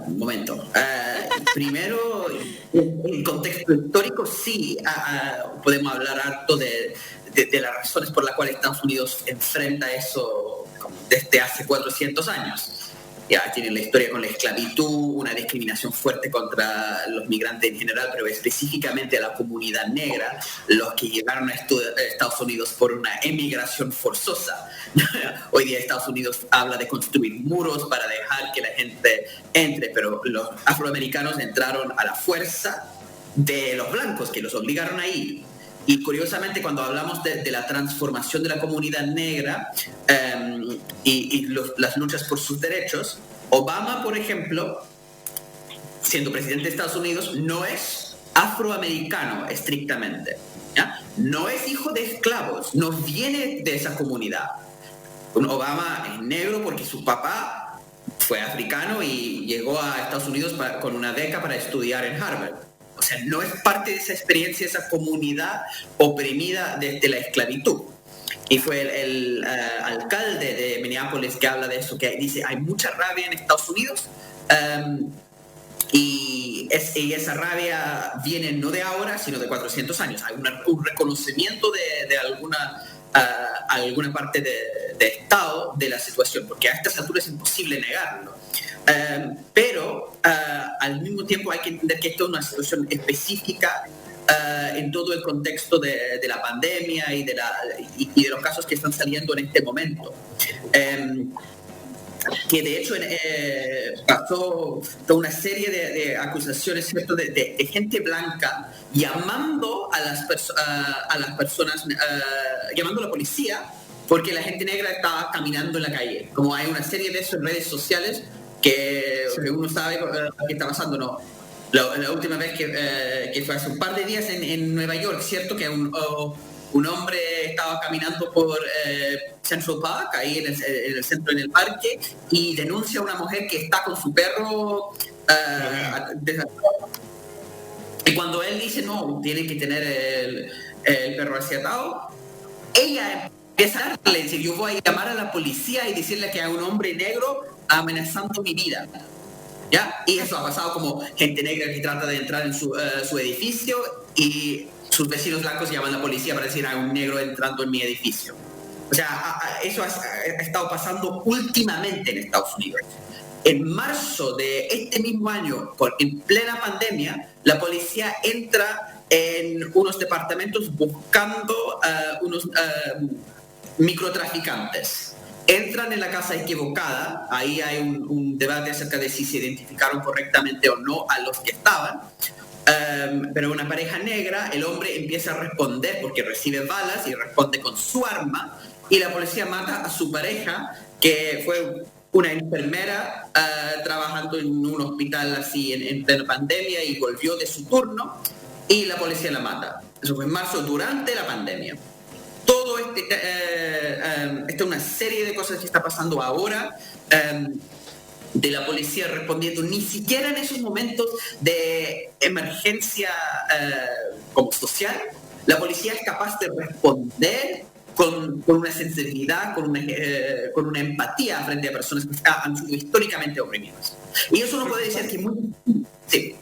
Un momento. Primero, en contexto histórico, sí, podemos hablar harto de las razones por las cuales Estados Unidos enfrenta eso desde hace 400 años. Ya tienen la historia con la esclavitud, una discriminación fuerte contra los migrantes en general, pero específicamente a la comunidad negra, los que llegaron a Estados Unidos por una emigración forzosa. Hoy día Estados Unidos habla de construir muros para dejar que la gente entre, pero los afroamericanos entraron a la fuerza de los blancos, que los obligaron a ir. Y curiosamente, cuando hablamos de la transformación de la comunidad negra y las luchas por sus derechos, Obama, por ejemplo, siendo presidente de Estados Unidos, no es afroamericano estrictamente, ¿ya? No es hijo de esclavos, no viene de esa comunidad. Obama es negro porque su papá fue africano y llegó a Estados Unidos con una beca para estudiar en Harvard. O sea, no es parte de esa experiencia, esa comunidad oprimida desde la esclavitud. Y fue el alcalde de Minneapolis que habla de eso, que dice, hay mucha rabia en Estados Unidos y esa rabia viene no de ahora, sino de 400 años. Hay un reconocimiento de alguna parte de Estado de la situación, porque a estas alturas es imposible negarlo. Pero al mismo tiempo hay que entender que esto es una situación específica en todo el contexto de la pandemia y de los casos que están saliendo en este momento. Que de hecho pasó toda una serie de acusaciones, ¿cierto?, de gente blanca llamando a las personas, llamando a la policía porque la gente negra estaba caminando en la calle. Como hay una serie de eso en redes sociales que uno sabe qué está pasando, ¿no? La última vez que fue hace un par de días en Nueva York, ¿cierto? Que un hombre estaba caminando por Central Park, ahí en el centro, en el parque, y denuncia a una mujer que está con su perro. Y cuando él dice, no, tiene que tener el perro así atado, ella empieza a decir, yo voy a llamar a la policía y decirle que hay un hombre negro amenazando mi vida. ¿Ya? Y eso ha pasado como gente negra que trata de entrar en su edificio y sus vecinos blancos llaman a la policía para decir hay un negro entrando en mi edificio. O sea, eso ha estado pasando últimamente en Estados Unidos. En marzo de este mismo año, en plena pandemia, la policía entra en unos departamentos buscando unos microtraficantes. Entran en la casa equivocada, ahí hay un debate acerca de si se identificaron correctamente o no a los que estaban, pero una pareja negra, el hombre empieza a responder porque recibe balas y responde con su arma, y la policía mata a su pareja, que fue una enfermera trabajando en un hospital así en plena pandemia y volvió de su turno, y la policía la mata. Eso fue en marzo, durante la pandemia. Todo esta es una serie de cosas que está pasando ahora, de la policía respondiendo, ni siquiera en esos momentos de emergencia como social, la policía es capaz de responder con una sensibilidad, con una empatía frente a personas que han sido históricamente oprimidas. Y eso no puede decir que muy... Sí.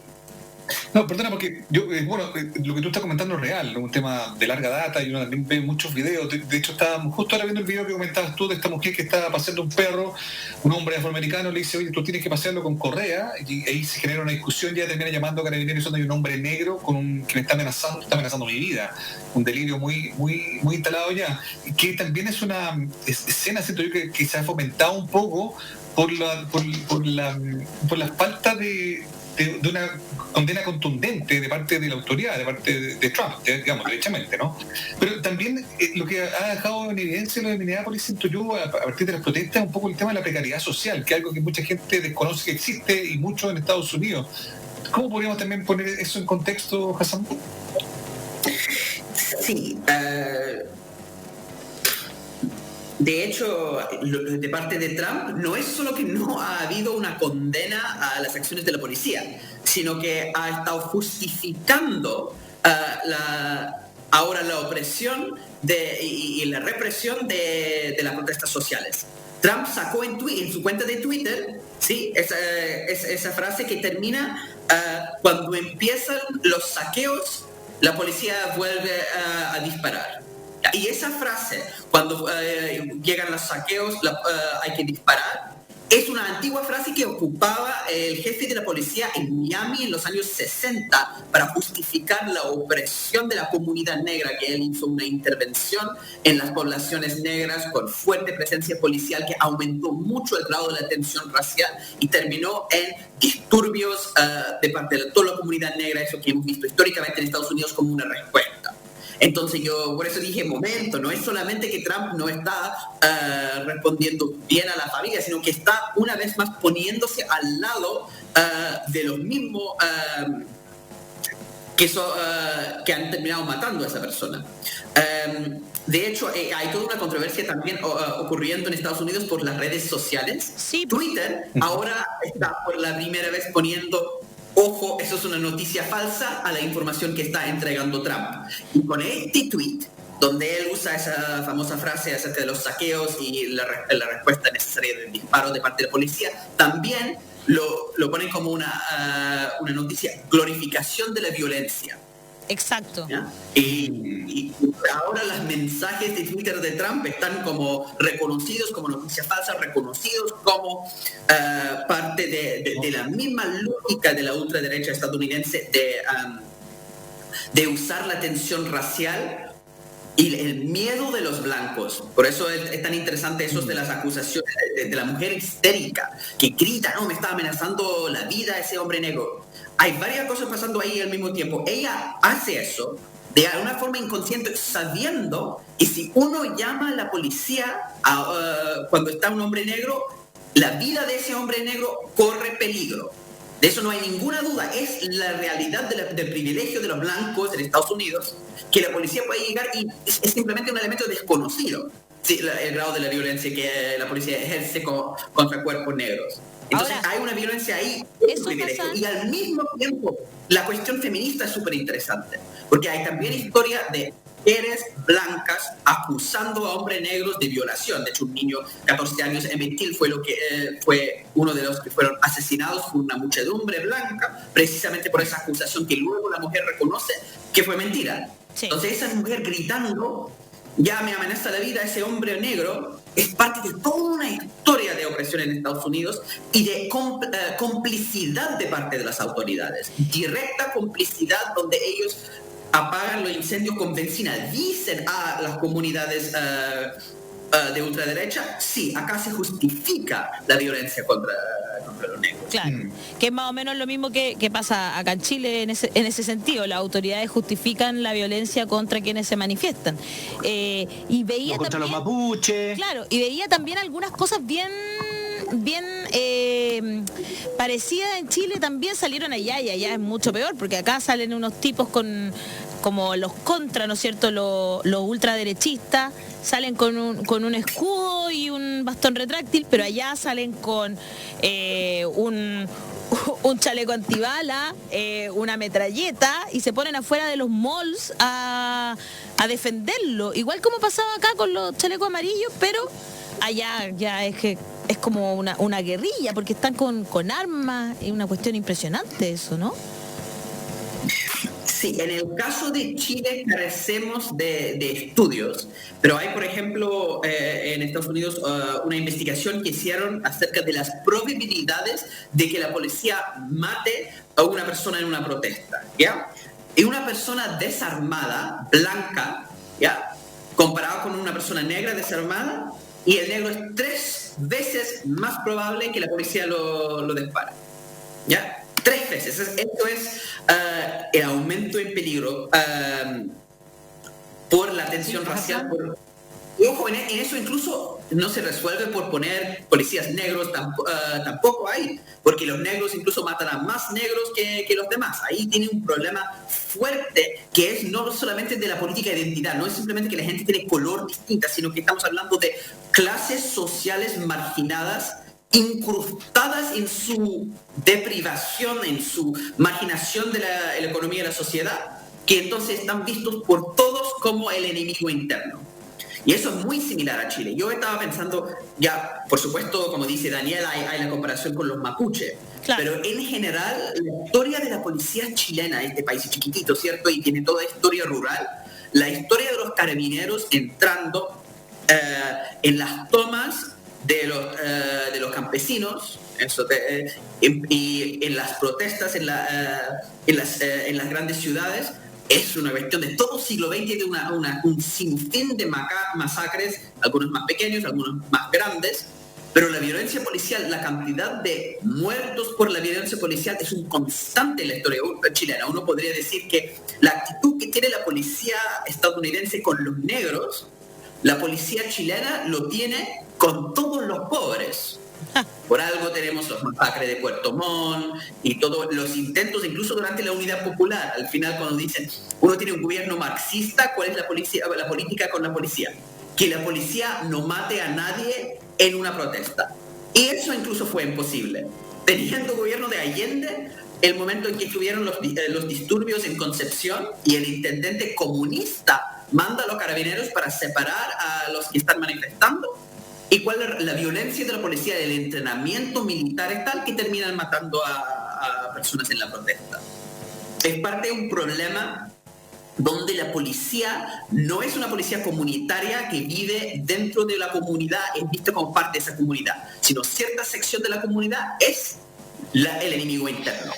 No, perdona, porque yo, lo que tú estás comentando es real, ¿no? Un tema de larga data, y uno también ve muchos videos. De hecho, estábamos justo ahora viendo el video que comentabas tú de esta mujer que estaba paseando un perro, un hombre afroamericano le dice, oye, tú tienes que pasearlo con correa, y ahí se genera una discusión, ya termina llamando a carabineros donde hay un hombre negro que me está amenazando mi vida. Un delirio muy, muy, muy instalado ya. Que también es una escena, siento yo, que se ha fomentado un poco por la falta de una condena contundente de parte de la autoridad, de parte de Trump, digamos, derechamente, ¿no? Pero también lo que ha dejado en evidencia lo de Minneapolis, siento yo, a partir de las protestas, es un poco el tema de la precariedad social, que es algo que mucha gente desconoce que existe, y mucho en Estados Unidos. ¿Cómo podríamos también poner eso en contexto, Hassan? Sí, de hecho, de parte de Trump, no es solo que no ha habido una condena a las acciones de la policía, sino que ha estado justificando ahora la opresión y la represión de las protestas sociales. Trump sacó en su cuenta de Twitter, ¿sí? esa frase que termina, cuando empiezan los saqueos, la policía vuelve a disparar. Y esa frase, cuando llegan los saqueos, hay que disparar, es una antigua frase que ocupaba el jefe de la policía en Miami en los años 60 para justificar la opresión de la comunidad negra, que él hizo una intervención en las poblaciones negras con fuerte presencia policial que aumentó mucho el grado de la tensión racial y terminó en disturbios de parte de toda la comunidad negra, eso que hemos visto históricamente en Estados Unidos como una respuesta. Entonces yo por eso dije, momento, no es solamente que Trump no está respondiendo bien a la familia, sino que está una vez más poniéndose al lado de los mismos que han terminado matando a esa persona. De hecho, hay toda una controversia también ocurriendo en Estados Unidos por las redes sociales. Sí. Twitter ahora está por la primera vez poniendo... Ojo, eso es una noticia falsa a la información que está entregando Trump. Y con este tweet, donde él usa esa famosa frase acerca de los saqueos y la respuesta necesaria del disparo de parte de la policía, también lo ponen como una noticia, glorificación de la violencia. Exacto. Y ahora los mensajes de Twitter de Trump están como reconocidos como noticias falsas, reconocidos como parte de la misma lógica de la ultraderecha estadounidense de usar la tensión racial y el miedo de los blancos. Por eso es tan interesante eso de las acusaciones de la mujer histérica que grita, no, me está amenazando la vida ese hombre negro. Hay varias cosas pasando ahí al mismo tiempo. Ella hace eso de una forma inconsciente, sabiendo que si uno llama a la policía cuando está un hombre negro, la vida de ese hombre negro corre peligro. De eso no hay ninguna duda. Es la realidad del privilegio de los blancos en Estados Unidos, que la policía puede llegar y es simplemente un elemento desconocido, sí, el grado de la violencia que la policía ejerce contra cuerpos negros. Entonces ahora, hay una violencia ahí, y al mismo tiempo la cuestión feminista es súper interesante, porque hay también historia de mujeres blancas acusando a hombres negros de violación. De hecho, un niño de 14 años, Emmett Till, fue uno de los que fueron asesinados por una muchedumbre blanca, precisamente por esa acusación que luego la mujer reconoce que fue mentira. Sí. Entonces esa mujer gritando, ya me amenaza la vida ese hombre negro, es parte de toda una historia de opresión en Estados Unidos y de complicidad de parte de las autoridades. Directa complicidad donde ellos apagan los incendios con benzina. Dicen a las comunidades de ultraderecha, sí, acá se justifica la violencia contra los negros. Claro, que es más o menos lo mismo que pasa acá en Chile en ese sentido. Las autoridades justifican la violencia contra quienes se manifiestan. Y veía contra también, los mapuches. Claro, y veía también algunas cosas bien parecidas en Chile, también salieron allá, y allá es mucho peor, porque acá salen unos tipos como los contra, ¿no es cierto?, los ultraderechistas, salen con un escudo y un bastón retráctil, pero allá salen con un chaleco antibala, una metralleta, y se ponen afuera de los malls a defenderlo, igual como pasaba acá con los chalecos amarillos, pero allá ya es que es como una guerrilla, porque están con armas, es una cuestión impresionante eso, ¿no? Sí, en el caso de Chile carecemos de estudios, pero hay, por ejemplo, en Estados Unidos una investigación que hicieron acerca de las probabilidades de que la policía mate a una persona en una protesta, ¿ya? Y una persona desarmada, blanca, ¿ya? Comparado con una persona negra desarmada, y el negro es 3 veces más probable que la policía lo dispare, ¿ya? 3 veces. Esto es el aumento en peligro por la tensión racial. Y ojo, en eso incluso no se resuelve por poner policías negros, tampoco hay, porque los negros incluso matan a más negros que los demás. Ahí tiene un problema fuerte que es no solamente de la política de identidad, no es simplemente que la gente tiene color distinta, sino que estamos hablando de clases sociales marginadas, incrustadas en su deprivación, en su marginación de la economía de la sociedad, que entonces están vistos por todos como el enemigo interno. Y eso es muy similar a Chile. Yo estaba pensando, ya, por supuesto, como dice Daniel, hay la comparación con los mapuches, claro, pero en general la historia de la policía chilena, este país es chiquitito, ¿cierto? Y tiene toda historia rural. La historia de los carabineros entrando en las tomas de los campesinos, y en las protestas en las grandes ciudades, es una cuestión de todo siglo XX, de un sinfín de masacres, algunos más pequeños, algunos más grandes, pero la violencia policial, la cantidad de muertos por la violencia policial es un constante en la historia chilena. Uno podría decir que la actitud que tiene la policía estadounidense con los negros, la policía chilena lo tiene con todos los pobres. Por algo tenemos los masacres de Puerto Montt y todos los intentos, incluso durante la Unidad Popular. Al final, cuando dicen, uno tiene un gobierno marxista, ¿cuál es la política con la policía? Que la policía no mate a nadie en una protesta. Y eso incluso fue imposible. Teniendo gobierno de Allende, el momento en que tuvieron los disturbios en Concepción y el intendente comunista manda a los carabineros para separar a los que están manifestando, y cuál es la violencia de la policía, del entrenamiento militar es tal que terminan matando a personas en la protesta. Es parte de un problema donde la policía no es una policía comunitaria que vive dentro de la comunidad, es vista como parte de esa comunidad, sino cierta sección de la comunidad es el enemigo interno.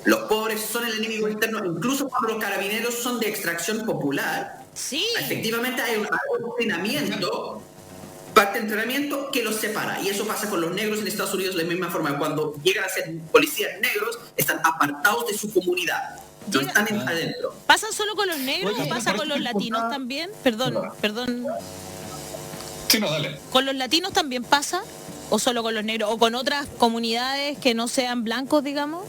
Los pobres son el enemigo interno, incluso cuando los carabineros son de extracción popular. Sí. Efectivamente hay un entrenamiento, parte de entrenamiento que los separa, y eso pasa con los negros en Estados Unidos de la misma forma. Cuando llegan a ser policías negros, están apartados de su comunidad, no están adentro. ¿Pasa solo con los negros o pasa con los latinos también? Perdón. Sí, no, dale. ¿Con los latinos también pasa? ¿O solo con los negros? ¿O con otras comunidades que no sean blancos, digamos?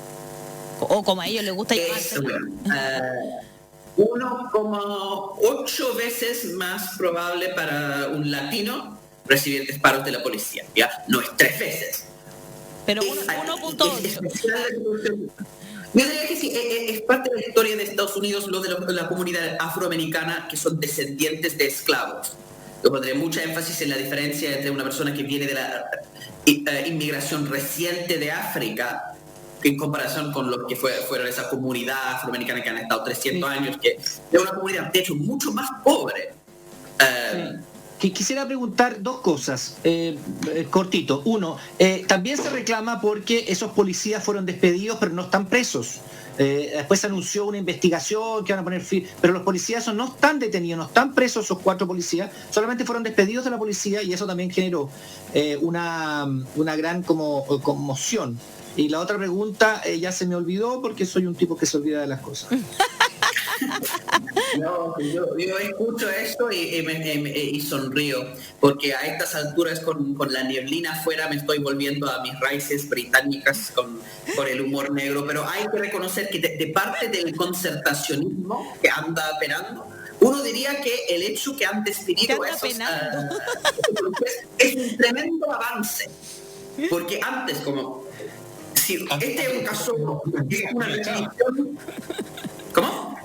¿O como a ellos les gusta llamarse? 1,8 veces más probable para un latino recibir disparos de la policía, ¿ya? No es 3 veces. Pero 1.8. Yo diría que sí, es parte de la historia de Estados Unidos, lo de la comunidad afroamericana, que son descendientes de esclavos. Yo pondré mucha énfasis en la diferencia entre una persona que viene de la inmigración reciente de África, en comparación con los que fueron esa comunidad afroamericana que han estado 300 años, que es una comunidad, de hecho, mucho más pobre. Quisiera preguntar 2 cosas, cortito. Uno, también se reclama porque esos policías fueron despedidos pero no están presos. Después se anunció una investigación que van a poner fin, pero los policías no están detenidos, no están presos esos 4 policías, solamente fueron despedidos de la policía, y eso también generó una gran conmoción. Y la otra pregunta ya se me olvidó porque soy un tipo que se olvida de las cosas. No, yo escucho esto y sonrío, porque a estas alturas con la neblina afuera me estoy volviendo a mis raíces británicas con el humor negro, pero hay que reconocer que de parte del concertacionismo que anda operando, uno diría que el hecho que han despedido esos es un tremendo avance, porque antes este es un caso, una repetición. ¿Cómo?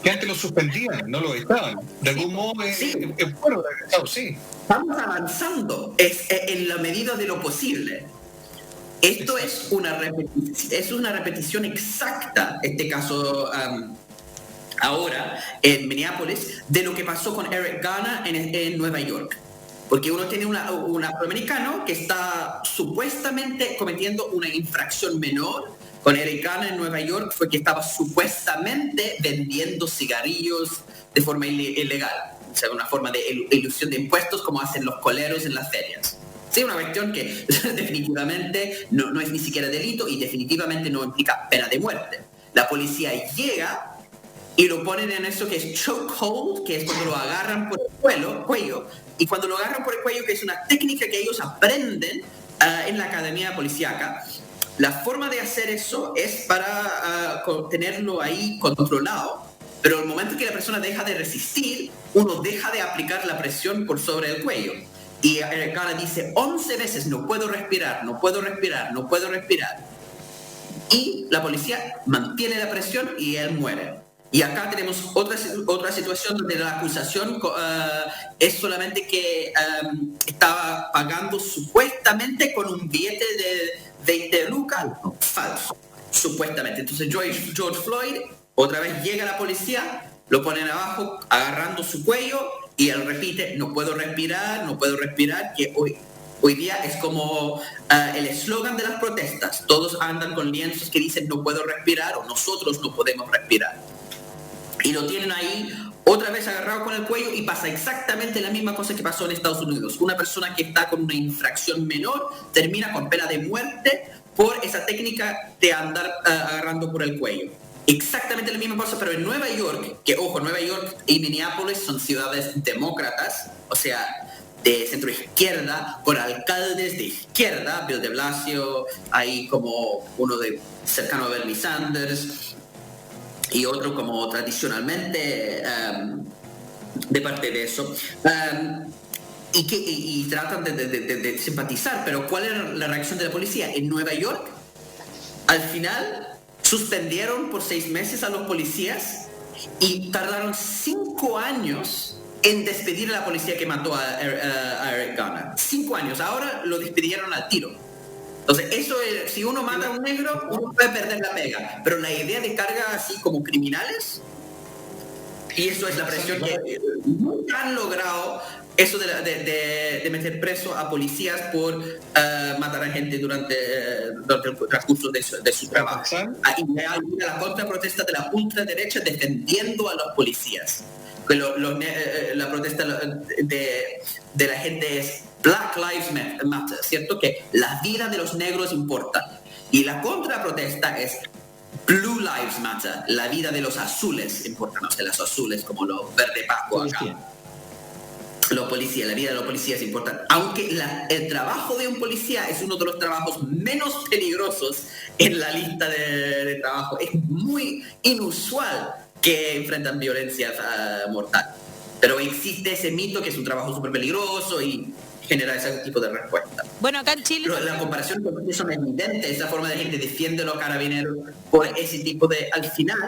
Que antes lo suspendían, no lo estaban. De algún modo fueron regresados, sí. Estamos avanzando en la medida de lo posible. Esto es una repetición exacta, este caso ahora en Minneapolis de lo que pasó con Eric Garner en Nueva York. Porque uno tiene un afroamericano que está supuestamente cometiendo una infracción menor. Con Eric Garner en Nueva York fue que estaba supuestamente vendiendo cigarrillos de forma ilegal. O sea, una forma de ilusión de impuestos como hacen los coleros en las ferias. Sí, una cuestión que definitivamente no es ni siquiera delito y definitivamente no implica pena de muerte. La policía llega y lo ponen en eso que es chokehold, que es cuando lo agarran por el cuello. Y cuando lo agarran por el cuello, que es una técnica que ellos aprenden en la academia policíaca, la forma de hacer eso es para tenerlo ahí controlado. Pero el momento que la persona deja de resistir, uno deja de aplicar la presión por sobre el cuello. Y el cara dice 11 veces, no puedo respirar, no puedo respirar, no puedo respirar. Y la policía mantiene la presión y él muere. Y acá tenemos otra situación donde la acusación es solamente que estaba pagando supuestamente con un billete de 20 lucas falso, supuestamente. Entonces George Floyd, otra vez llega la policía, lo ponen abajo agarrando su cuello y él repite, no puedo respirar, que hoy día es como el eslogan de las protestas. Todos andan con lienzos que dicen no puedo respirar o nosotros no podemos respirar. Y lo tienen ahí otra vez agarrado con el cuello y pasa exactamente la misma cosa que pasó en Estados Unidos. Una persona que está con una infracción menor termina con pena de muerte por esa técnica de andar agarrando por el cuello. Exactamente la misma cosa, pero en Nueva York, que ojo, Nueva York y Minneapolis son ciudades demócratas, o sea, de centro izquierda, con alcaldes de izquierda, Bill de Blasio, ahí como uno cercano a Bernie Sanders, y otro como tradicionalmente de parte de eso, y tratan de simpatizar. Pero ¿cuál era la reacción de la policía? En Nueva York, al final, suspendieron por 6 meses a los policías y tardaron 5 años en despedir a la policía que mató a Eric Garner. 5 años. Ahora lo despidieron al tiro. Entonces, eso es, si uno mata a un negro, uno puede perder la pega. Pero la idea de carga así como criminales, y eso es la presión que nunca han logrado, eso de meter preso a policías por matar a gente durante el transcurso de su trabajo. Y la contraprotesta de la ultraderecha defendiendo a los policías. Que la protesta de la gente es Black Lives Matter, ¿cierto? Que la vida de los negros importa. Y la contraprotesta es Blue Lives Matter, la vida de los azules importa. No sé, los azules como los verde Pascua acá. Los policías, la vida de los policías importa. Aunque el trabajo de un policía es uno de los trabajos menos peligrosos en la lista de trabajo. Es muy inusual que enfrentan violencia mortal. Pero existe ese mito que es un trabajo súper peligroso y genera ese tipo de respuesta. Bueno, acá en Chile... Pero la comparación con eso es evidente, esa forma de gente defiende a los carabineros por ese tipo de, al final,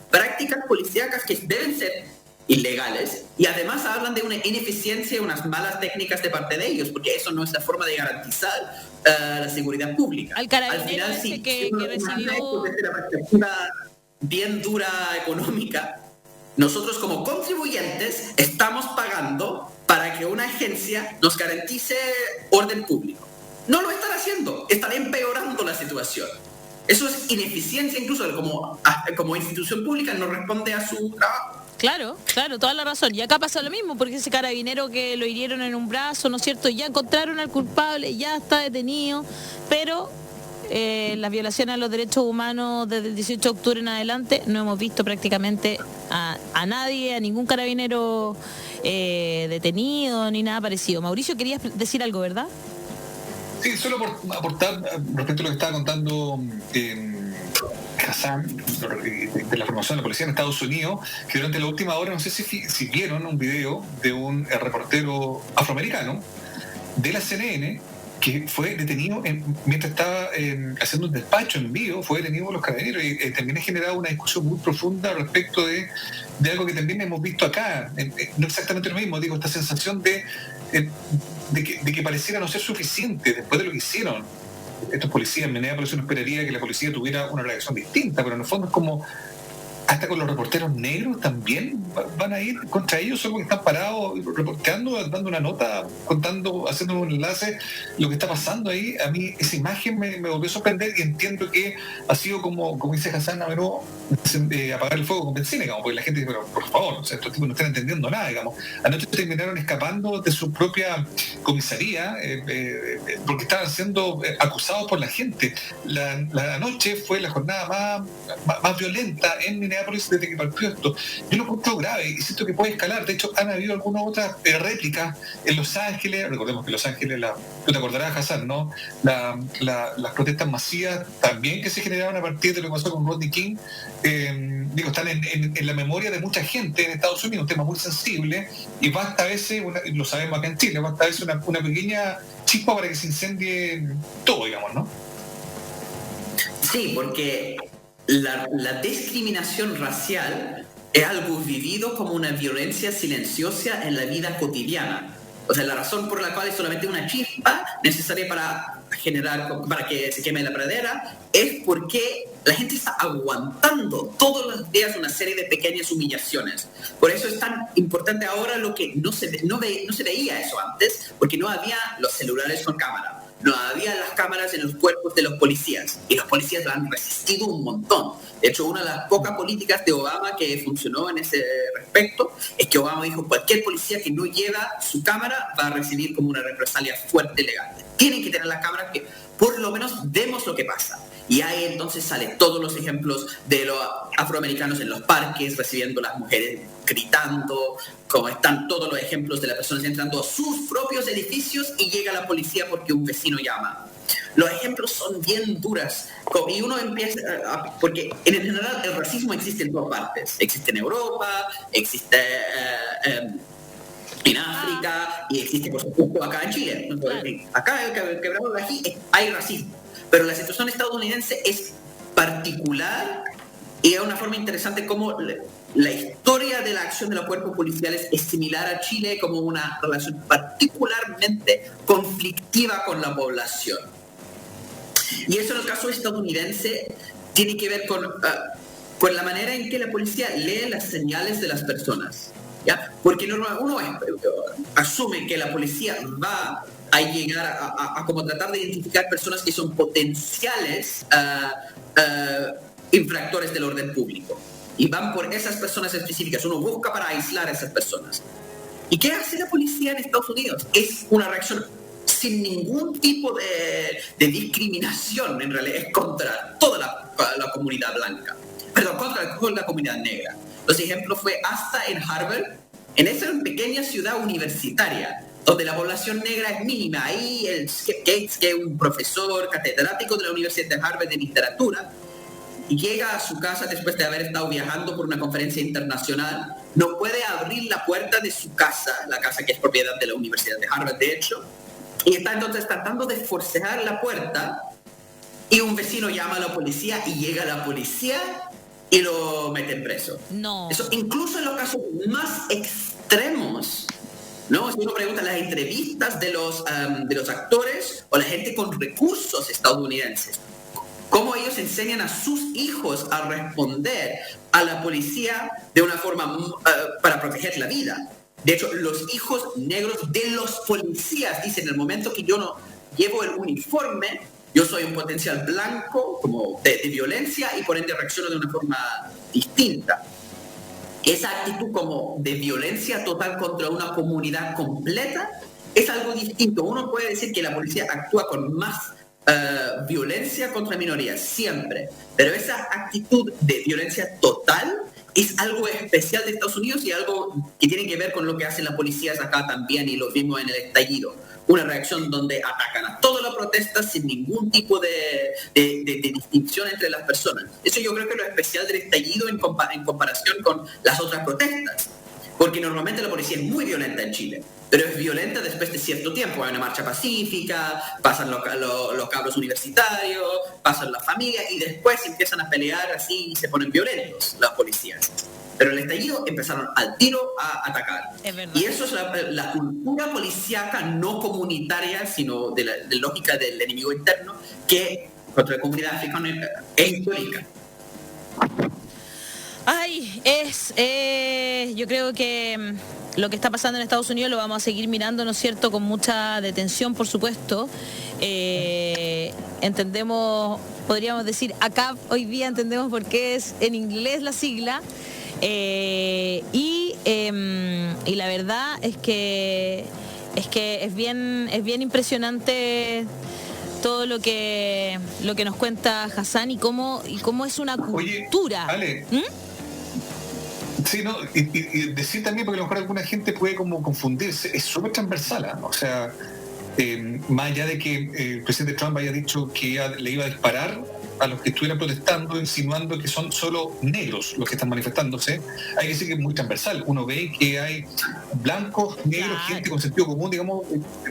prácticas policíacas que deben ser ilegales y además hablan de una ineficiencia y unas malas técnicas de parte de ellos, porque eso no es la forma de garantizar la seguridad pública. Al final sí, que recibió... Desde la perspectiva bien dura económica, nosotros como contribuyentes estamos pagando para que una agencia nos garantice orden público. No lo están haciendo, están empeorando la situación. Eso es ineficiencia, incluso como institución pública no responde a su trabajo. Claro, toda la razón. Y acá pasa lo mismo, porque ese carabinero que lo hirieron en un brazo, ¿no es cierto? Ya encontraron al culpable, ya está detenido, pero las violaciones a los derechos humanos desde el 18 de octubre en adelante no hemos visto prácticamente a nadie, a ningún carabinero detenido ni nada parecido. Mauricio, querías decir algo, ¿verdad? Sí, solo por aportar respecto a lo que estaba contando Hassan, de la formación de la policía en Estados Unidos, que durante la última hora, no sé si vieron un video de un reportero afroamericano de la CNN que fue detenido mientras estaba haciendo un despacho en vivo, fue detenido por los carabineros y también ha generado una discusión muy profunda respecto de algo que también hemos visto acá, no exactamente lo mismo, digo, esta sensación de que pareciera no ser suficiente después de lo que hicieron estos policías. En Minneapolis uno esperaría que la policía tuviera una reacción distinta, pero en el fondo es como hasta con los reporteros negros también van a ir contra ellos, solo que están parados reporteando, dando una nota, contando, haciendo un enlace, lo que está pasando ahí. A mí esa imagen me volvió a sorprender, y entiendo que ha sido como dice Hassan Averó, apagar el fuego con benzina, digamos, porque la gente dice, pero por favor, o sea, estos tipos no están entendiendo nada, digamos. Anoche terminaron escapando de su propia comisaría porque estaban siendo acusados por la gente. La noche fue la jornada más violenta en Minneapolis desde que partió esto. Yo lo encuentro grave y siento que puede escalar. De hecho, han habido algunas otras réplicas en Los Ángeles. Recordemos que Los Ángeles, tú te acordarás, Hassan, ¿no? Las protestas masivas también que se generaron a partir de lo que pasó con Rodney King, están en la memoria de mucha gente en Estados Unidos, un tema muy sensible, y basta a veces, lo sabemos acá en Chile, basta a veces una pequeña chispa para que se incendie todo, digamos, ¿no? Sí, porque la discriminación racial es algo vivido como una violencia silenciosa en la vida cotidiana. O sea, la razón por la cual es solamente una chispa necesaria para que se queme la pradera es porque la gente está aguantando todos los días una serie de pequeñas humillaciones. Por eso es tan importante ahora lo que no se veía eso antes, porque no había los celulares con cámara. No había las cámaras en los cuerpos de los policías, y los policías la han resistido un montón. De hecho, una de las pocas políticas de Obama que funcionó en ese respecto es que Obama dijo: cualquier policía que no lleva su cámara va a recibir como una represalia fuerte legal. Tienen que tener la cámara, que por lo menos vemos lo que pasa. Y ahí entonces salen todos los ejemplos de los afroamericanos en los parques, recibiendo a las mujeres gritando, como están todos los ejemplos de las personas entrando a sus propios edificios y llega la policía porque un vecino llama. Los ejemplos son bien duras, y uno empieza, porque en general el racismo existe en todas partes. Existe en Europa, existe en África, y existe por supuesto acá en Chile. Acá, quebramos aquí, hay racismo. Pero la situación estadounidense es particular, y es una forma interesante como la historia de la acción de los cuerpos policiales es similar a Chile, como una relación particularmente conflictiva con la población. Y eso en el caso estadounidense tiene que ver con la manera en que la policía lee las señales de las personas, ¿ya? Porque uno asume que la policía va a llegar a como tratar de identificar personas que son potenciales infractores del orden público, y van por esas personas específicas. Uno busca para aislar a esas personas. ¿Y qué hace la policía en Estados Unidos? Es una reacción sin ningún tipo de discriminación, en realidad es contra toda la comunidad blanca, perdón, contra la comunidad negra. Los ejemplos fue hasta en Harvard, en esa pequeña ciudad universitaria, donde la población negra es mínima. Ahí el Skip Gates, que es un profesor catedrático de la Universidad de Harvard de literatura, y llega a su casa después de haber estado viajando por una conferencia internacional, no puede abrir la puerta de su casa, la casa que es propiedad de la Universidad de Harvard, de hecho, y está entonces tratando de forcejar la puerta, y un vecino llama a la policía, y llega la policía y lo meten preso. No. Eso incluso en los casos más extremos, ¿no? Si uno pregunta las entrevistas de los actores o la gente con recursos estadounidenses, cómo ellos enseñan a sus hijos a responder a la policía de una forma para proteger la vida. De hecho, los hijos negros de los policías dicen: en el momento que yo no llevo el uniforme, yo soy un potencial blanco como de violencia, y por ende reacciono de una forma distinta. Esa actitud como de violencia total contra una comunidad completa es algo distinto. Uno puede decir que la policía actúa con más violencia contra minorías, siempre. Pero esa actitud de violencia total es algo especial de Estados Unidos, y algo que tiene que ver con lo que hacen las policías acá también, y lo vimos en el estallido. Una reacción donde atacan a todas las protestas sin ningún tipo de distinción entre las personas. Eso yo creo que es lo especial del estallido en comparación con las otras protestas. Porque normalmente la policía es muy violenta en Chile, pero es violenta después de cierto tiempo. Hay una marcha pacífica, pasan los cabros universitarios, pasan las familias, y después empiezan a pelear así y se ponen violentos las policías. Pero el estallido empezaron al tiro a atacar. Y eso es la cultura policíaca no comunitaria, sino de la lógica del enemigo interno, que contra la comunidad africana es histórica. Ay, yo creo que lo que está pasando en Estados Unidos lo vamos a seguir mirando, ¿no es cierto?, con mucha detención, por supuesto. Entendemos, podríamos decir, acá hoy día entendemos por qué es en inglés la sigla. Y la verdad es que es bien impresionante todo lo que nos cuenta Hassan y cómo es una cultura. Oye, Ale, sí, no, y decir también, porque a lo mejor alguna gente puede como confundirse, es súper transversal, ¿eh? O sea, más allá de que el presidente Trump haya dicho que le iba a disparar a los que estuvieran protestando, insinuando que son solo negros los que están manifestándose, hay que decir que es muy transversal. Uno ve que hay blancos, negros, gente con sentido común, digamos,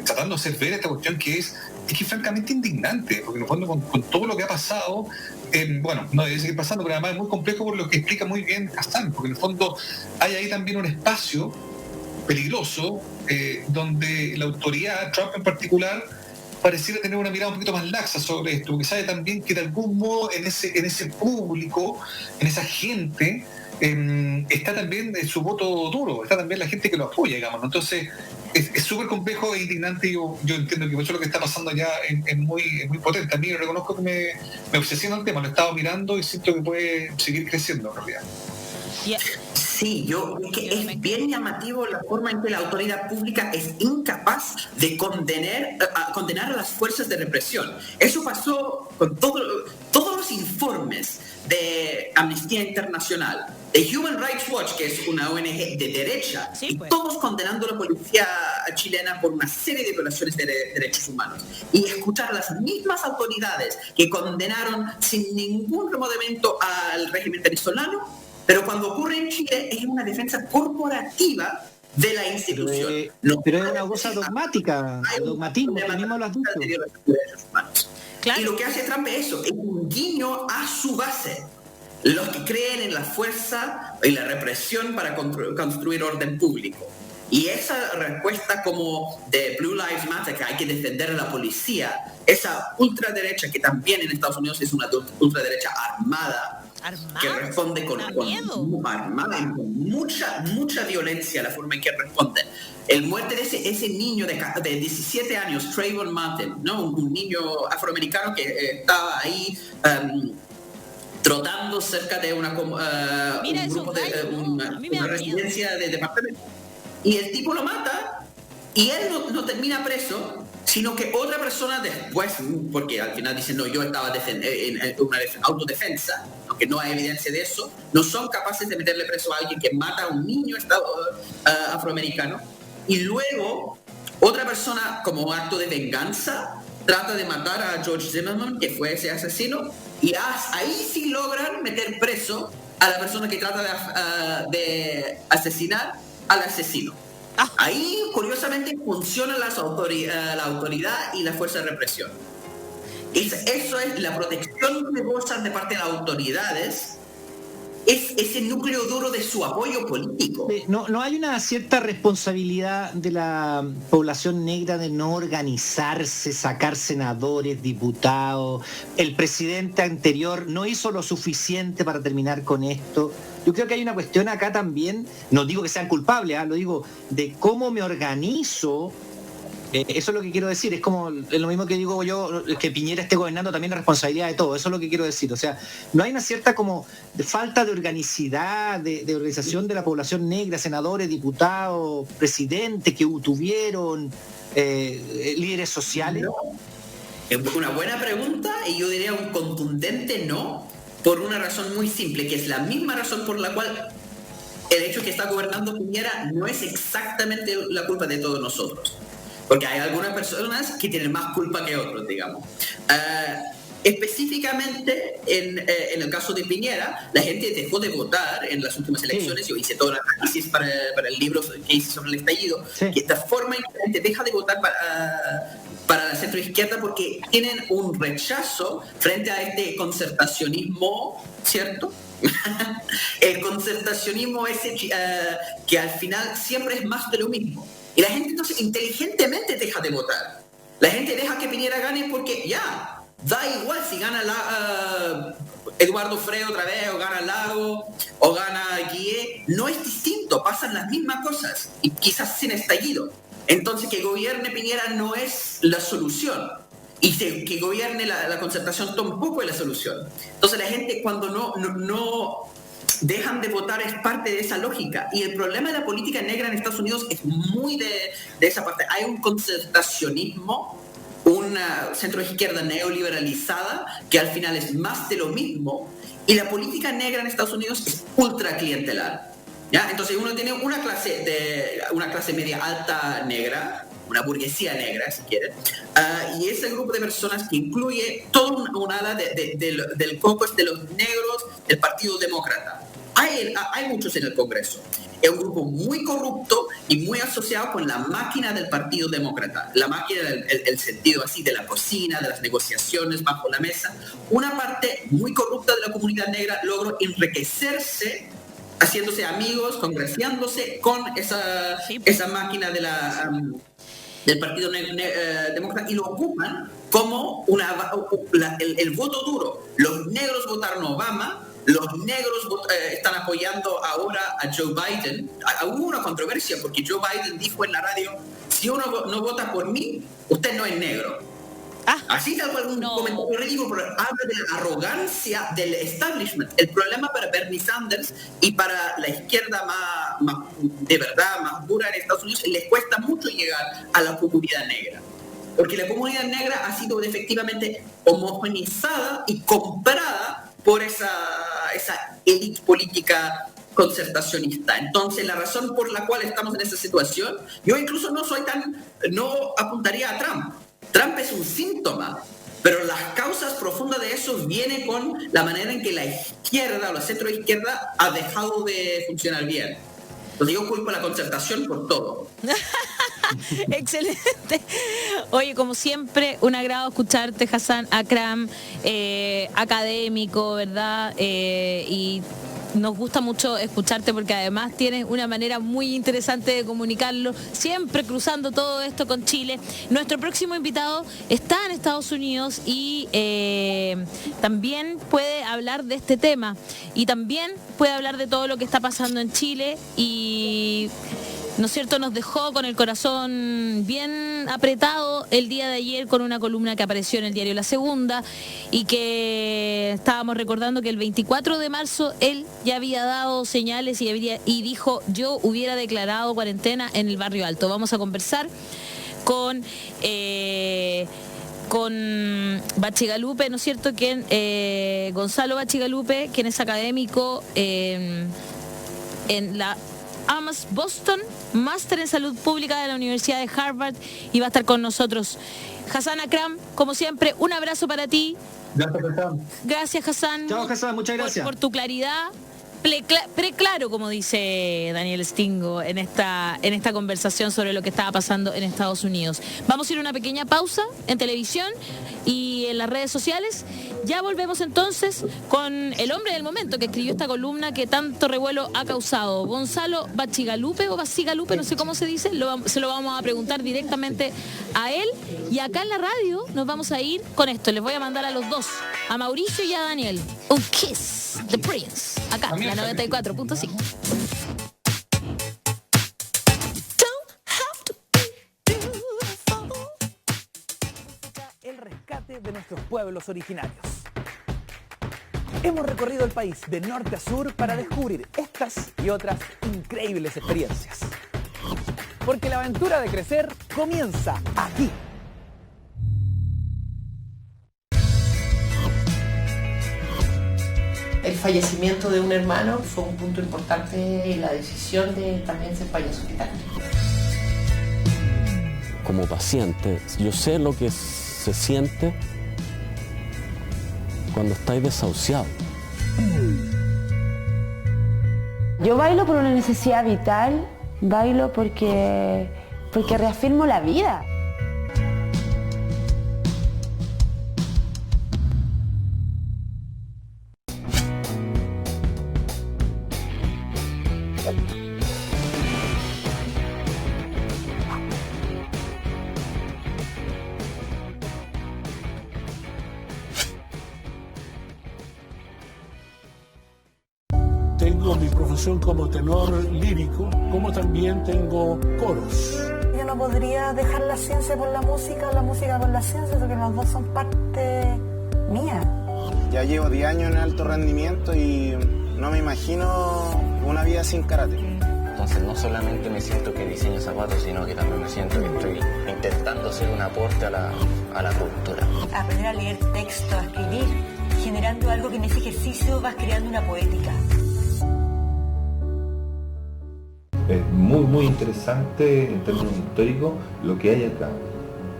tratando de hacer ver esta cuestión que es francamente indignante, porque en el fondo con todo lo que ha pasado, bueno, no debe seguir pasando, pero además es muy complejo por lo que explica muy bien Hassan, porque en el fondo hay ahí también un espacio peligroso donde la autoridad, Trump en particular, pareciera tener una mirada un poquito más laxa sobre esto, porque sabe también que de algún modo en ese público, en esa gente, está también su voto duro, está también la gente que lo apoya, digamos, ¿no? Entonces es súper complejo e indignante, y yo entiendo que por eso lo que está pasando allá es muy potente. A mí reconozco que me obsesiona el tema, lo he estado mirando y siento que puede seguir creciendo en realidad. Sí, es bien llamativo la forma en que la autoridad pública es incapaz de condenar a las fuerzas de represión. Eso pasó con todos los informes de Amnistía Internacional, de Human Rights Watch, que es una ONG de derecha, sí, pues. Y todos condenando a la policía chilena por una serie de violaciones de derechos humanos. Y escuchar a las mismas autoridades que condenaron sin ningún remordimiento al régimen venezolano, pero cuando ocurre en Chile es una defensa corporativa de la institución. Pero es una cosa dogmática, dogmatismo, que mismo lo has dicho. Claro. Y lo que hace Trump es eso, es un guiño a su base. Los que creen en la fuerza y la represión para construir orden público. Y esa respuesta como de Blue Lives Matter, que hay que defender a la policía, esa ultraderecha que también en Estados Unidos es una ultraderecha armada, que responde con mucha violencia, la forma en que responde. El muerte de ese niño de 17 años, Trayvon Martin, ¿no? Un niño afroamericano que estaba ahí trotando cerca de una residencia de departamento. Y el tipo lo mata y él no termina preso, sino que otra persona después, porque al final dicen, no, yo estaba en una autodefensa, aunque no hay evidencia de eso, no son capaces de meterle preso a alguien que mata a un niño afroamericano, y luego otra persona, como acto de venganza, trata de matar a George Zimmerman, que fue ese asesino, y ahí sí logran meter preso a la persona que trata de asesinar al asesino. Ahí, curiosamente, funciona la autoridad y la fuerza de represión. Eso es la protección que gozan de parte de las autoridades, es ese núcleo duro de su apoyo político. ¿No hay una cierta responsabilidad de la población negra de no organizarse, sacar senadores, diputados? El presidente anterior no hizo lo suficiente para terminar con esto. Yo creo que hay una cuestión acá también, no digo que sean culpables, lo digo, de cómo me organizo. Eso es lo que quiero decir, es como lo mismo que digo yo, que Piñera esté gobernando también es responsabilidad de todo, eso es lo que quiero decir. O sea, no hay una cierta como falta de organicidad, de organización de la población negra, senadores, diputados, presidentes que tuvieron, líderes sociales. No. Es una buena pregunta y yo diría un contundente no, por una razón muy simple, que es la misma razón por la cual el hecho que está gobernando Piñera no es exactamente la culpa de todos nosotros. Porque hay algunas personas que tienen más culpa que otros, digamos. Específicamente, en el caso de Piñera, la gente dejó de votar en las últimas elecciones. Sí. Yo hice toda la análisis para el libro que hice sobre el estallido. Sí. Que esta forma en que la gente deja de votar para la centroizquierda porque tienen un rechazo frente a este concertacionismo, ¿cierto? El concertacionismo ese que al final siempre es más de lo mismo. Y la gente entonces inteligentemente deja de votar. La gente deja que Piñera gane porque da igual si gana Eduardo Frei otra vez o gana Lago o gana Guille, no es distinto, pasan las mismas cosas y quizás sin estallido. Entonces que gobierne Piñera no es la solución y que gobierne la concertación tampoco es la solución. Entonces la gente cuando no dejan de votar es parte de esa lógica. Y el problema de la política negra en Estados Unidos es muy de esa parte. Hay un concertacionismo, una centro-izquierda neoliberalizada que al final es más de lo mismo, y la política negra en Estados Unidos es ultra clientelar, ¿ya? Entonces uno tiene una clase media alta negra, una burguesía negra si quieren, y ese grupo de personas que incluye toda una ala del caucus de los negros del Partido Demócrata. Hay muchos en el Congreso. Es un grupo muy corrupto y muy asociado con la máquina del Partido Demócrata. La máquina en el sentido así de la cocina, de las negociaciones bajo la mesa. Una parte muy corrupta de la comunidad negra logró enriquecerse haciéndose amigos, congraciándose con esa máquina del Partido Demócrata y lo ocupan como el voto duro. Los negros votaron a Obama. Los negros están apoyando ahora a Joe Biden. Hubo una controversia porque Joe Biden dijo en la radio, si uno no vota por mí, usted no es negro. Así tal cual un comentario ridículo, pero habla de la arrogancia del establishment. El problema para Bernie Sanders y para la izquierda más de verdad, más dura en Estados Unidos, les cuesta mucho llegar a la comunidad negra. Porque la comunidad negra ha sido efectivamente homogeneizada y comprada por esa élite política concertacionista. Entonces, la razón por la cual estamos en esta situación, yo incluso no apuntaría a Trump. Trump es un síntoma, pero las causas profundas de eso vienen con la manera en que la izquierda o la centroizquierda ha dejado de funcionar bien. Entonces yo culpo a la concertación por todo. Excelente. Oye, como siempre, un agrado escucharte, Hassan Akram, académico, ¿verdad? Y nos gusta mucho escucharte porque además tienes una manera muy interesante de comunicarlo, siempre cruzando todo esto con Chile. Nuestro próximo invitado está en Estados Unidos y también puede hablar de este tema y también puede hablar de todo lo que está pasando en Chile y... ¿no es cierto? Nos dejó con el corazón bien apretado el día de ayer con una columna que apareció en el diario La Segunda y que estábamos recordando que el 24 de marzo él ya había dado señales y dijo, yo hubiera declarado cuarentena en el Barrio Alto. Vamos a conversar con Bachigalupe, ¿no es cierto? Gonzalo Bachigalupe, quien es académico en la Amos Boston, máster en salud pública de la Universidad de Harvard, y va a estar con nosotros. Hassan Akram, como siempre, un abrazo para ti. Gracias, Hassan. Chao, Hassan, muchas gracias. Por tu claridad. Preclaro, como dice Daniel Stingo en esta conversación sobre lo que estaba pasando en Estados Unidos. Vamos a ir a una pequeña pausa en televisión y en las redes sociales. Ya volvemos entonces con el hombre del momento que escribió esta columna que tanto revuelo ha causado, Gonzalo Bachigalupe o Bachigalupe, no sé cómo se dice, se lo vamos a preguntar directamente a él. Y acá en la radio nos vamos a ir con esto. Les voy a mandar a los dos, a Mauricio y a Daniel, un Kiss the Prince, acá, la 94.5. El rescate de nuestros pueblos originarios. Hemos recorrido el país de norte a sur para descubrir estas y otras increíbles experiencias. Porque la aventura de crecer comienza aquí. El fallecimiento de un hermano fue un punto importante en la decisión de también ser payaso hospitalario. Como paciente, yo sé lo que se siente cuando estáis desahuciado. Yo bailo por una necesidad vital, bailo porque reafirmo la vida. Tengo tengo mi profesión como tenor lírico, como también tengo coros. Yo no podría dejar la ciencia por la música por la ciencia, porque las dos son parte mía. Ya llevo 10 años en alto rendimiento y no me imagino una vida sin karate. Entonces no solamente me siento que diseño zapatos, sino que también me siento que estoy intentando hacer un aporte a la cultura. Aprender a leer texto, a escribir, generando algo que en ese ejercicio vas creando una poética. Es muy interesante en términos históricos lo que hay acá,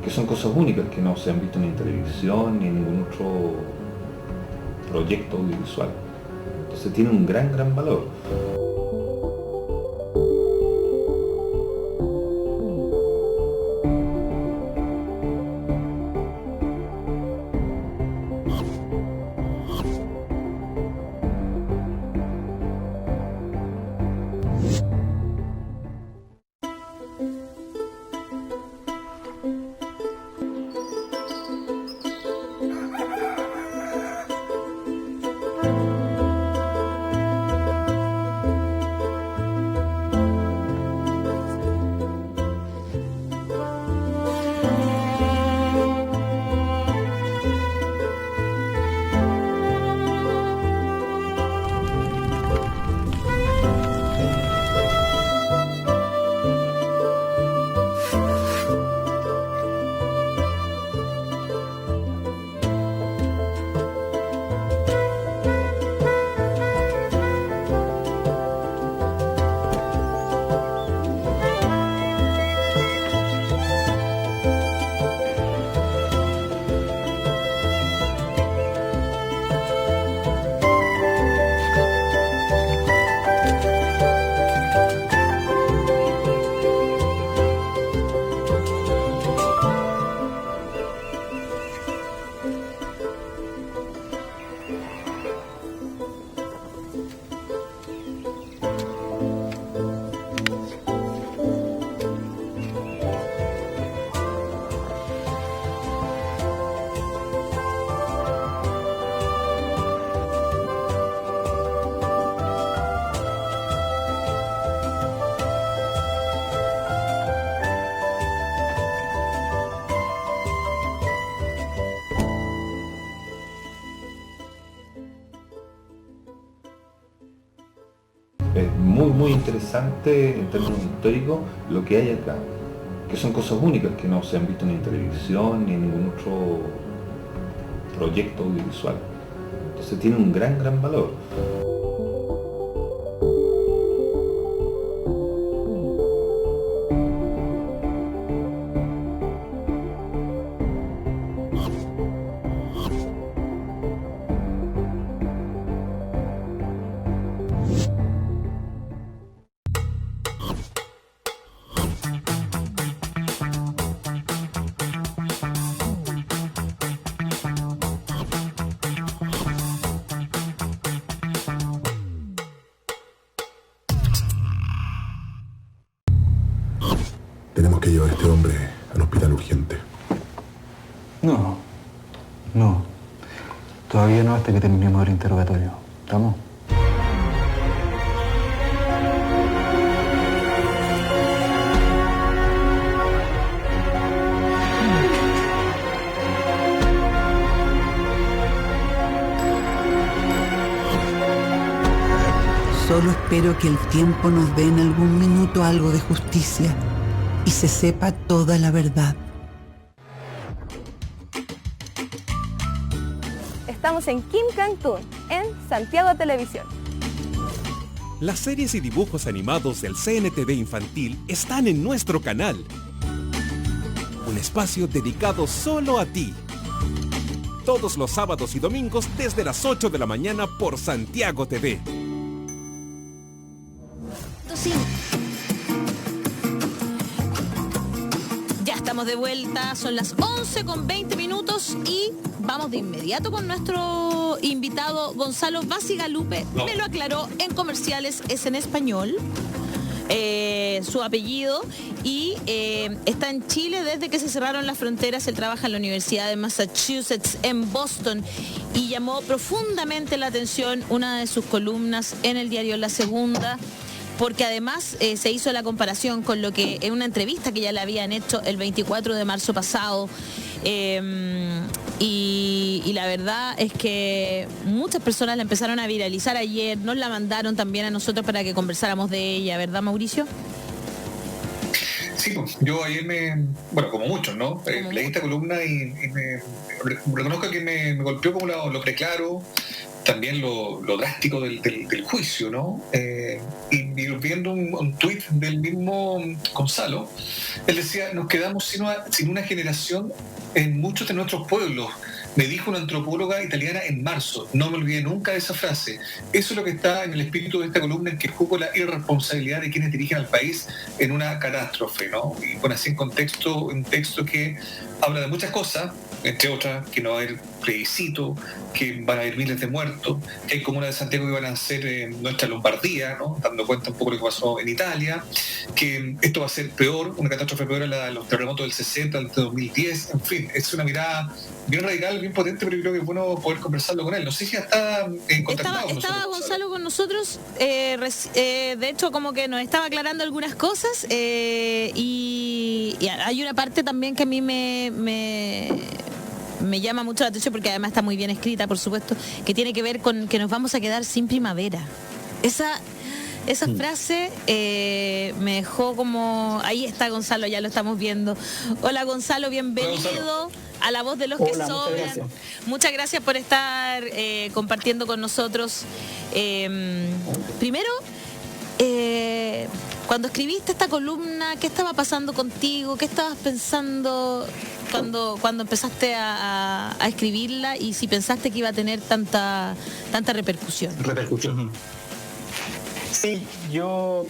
que son cosas únicas que no se han visto ni en televisión ni en ningún otro proyecto audiovisual. Entonces tiene un gran valor. Es muy interesante en términos históricos lo que hay acá, que son cosas únicas que no se han visto ni en televisión ni en ningún otro proyecto audiovisual. Entonces tiene un gran valor. Tenemos que llevar a este hombre al hospital urgente. No. Todavía no, hasta que terminemos el interrogatorio. ¿Estamos? Solo espero que el tiempo nos dé en algún minuto algo de justicia y se sepa toda la verdad. Estamos en Kim Cantún, en Santiago Televisión. Las series y dibujos animados del CNTV infantil están en nuestro canal. Un espacio dedicado solo a ti. Todos los sábados y domingos desde las 8 de la mañana por Santiago TV. Ya estamos de vuelta, son las 11:20 y vamos de inmediato con nuestro invitado Gonzalo Bacigalupe. Me lo aclaró en comerciales, es en español. su apellido, y está en Chile desde que se cerraron las fronteras. Él trabaja en la Universidad de Massachusetts en Boston y llamó profundamente la atención una de sus columnas en el diario La Segunda, porque además se hizo la comparación con lo que en una entrevista que ya le habían hecho el 24 de marzo pasado. Y la verdad es que muchas personas la empezaron a viralizar ayer, nos la mandaron también a nosotros para que conversáramos de ella, ¿verdad, Mauricio? Sí, pues, yo ayer como muchos, ¿no? Leí esta columna y me reconozco que me golpeó como lo preclaro, también lo drástico del juicio, ¿no? Y viendo un tuit del mismo Gonzalo, él decía, nos quedamos sin una generación en muchos de nuestros pueblos. Me dijo una antropóloga italiana en marzo. No me olvidé nunca de esa frase. Eso es lo que está en el espíritu de esta columna, en que juzgo la irresponsabilidad de quienes dirigen al país en una catástrofe, ¿no? Y pone así un texto que habla de muchas cosas, entre otras, que no va a haber plebiscito, que van a haber miles de muertos, que hay comunas de Santiago que van a ser nuestra Lombardía, ¿no? Dando cuenta un poco de lo que pasó en Italia, que esto va a ser peor, una catástrofe peor a la de los terremotos del 60, del 2010, en fin, es una mirada bien radical, bien potente, pero yo creo que es bueno poder conversarlo con él. No sé si ya está contactado con nosotros. Estaba Gonzalo con nosotros, de hecho como que nos estaba aclarando algunas cosas, y hay una parte también que a mí me llama mucho la atención, porque además está muy bien escrita, por supuesto, que tiene que ver con que nos vamos a quedar sin primavera. Esa frase me dejó como... Ahí está Gonzalo, ya lo estamos viendo. Hola Gonzalo, bienvenido a La Voz de los que Sobran. Muchas gracias por estar compartiendo con nosotros. Primero, cuando escribiste esta columna, ¿qué estaba pasando contigo? ¿Qué estabas pensando cuando empezaste a escribirla, y si pensaste que iba a tener tanta repercusión? Sí, yo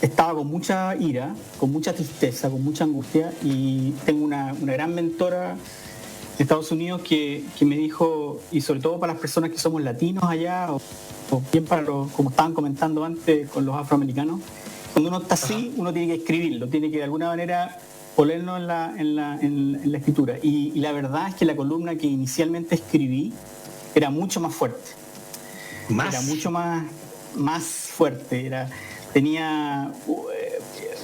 estaba con mucha ira, con mucha tristeza, con mucha angustia, y tengo una gran mentora de Estados Unidos que me dijo, y sobre todo para las personas que somos latinos allá, o bien para los, como estaban comentando antes con los afroamericanos, cuando uno está así, uno tiene que escribirlo, tiene que de alguna manera ponerlo en la escritura. Y la verdad es que la columna que inicialmente escribí era mucho más fuerte. Era mucho más fuerte. Tenía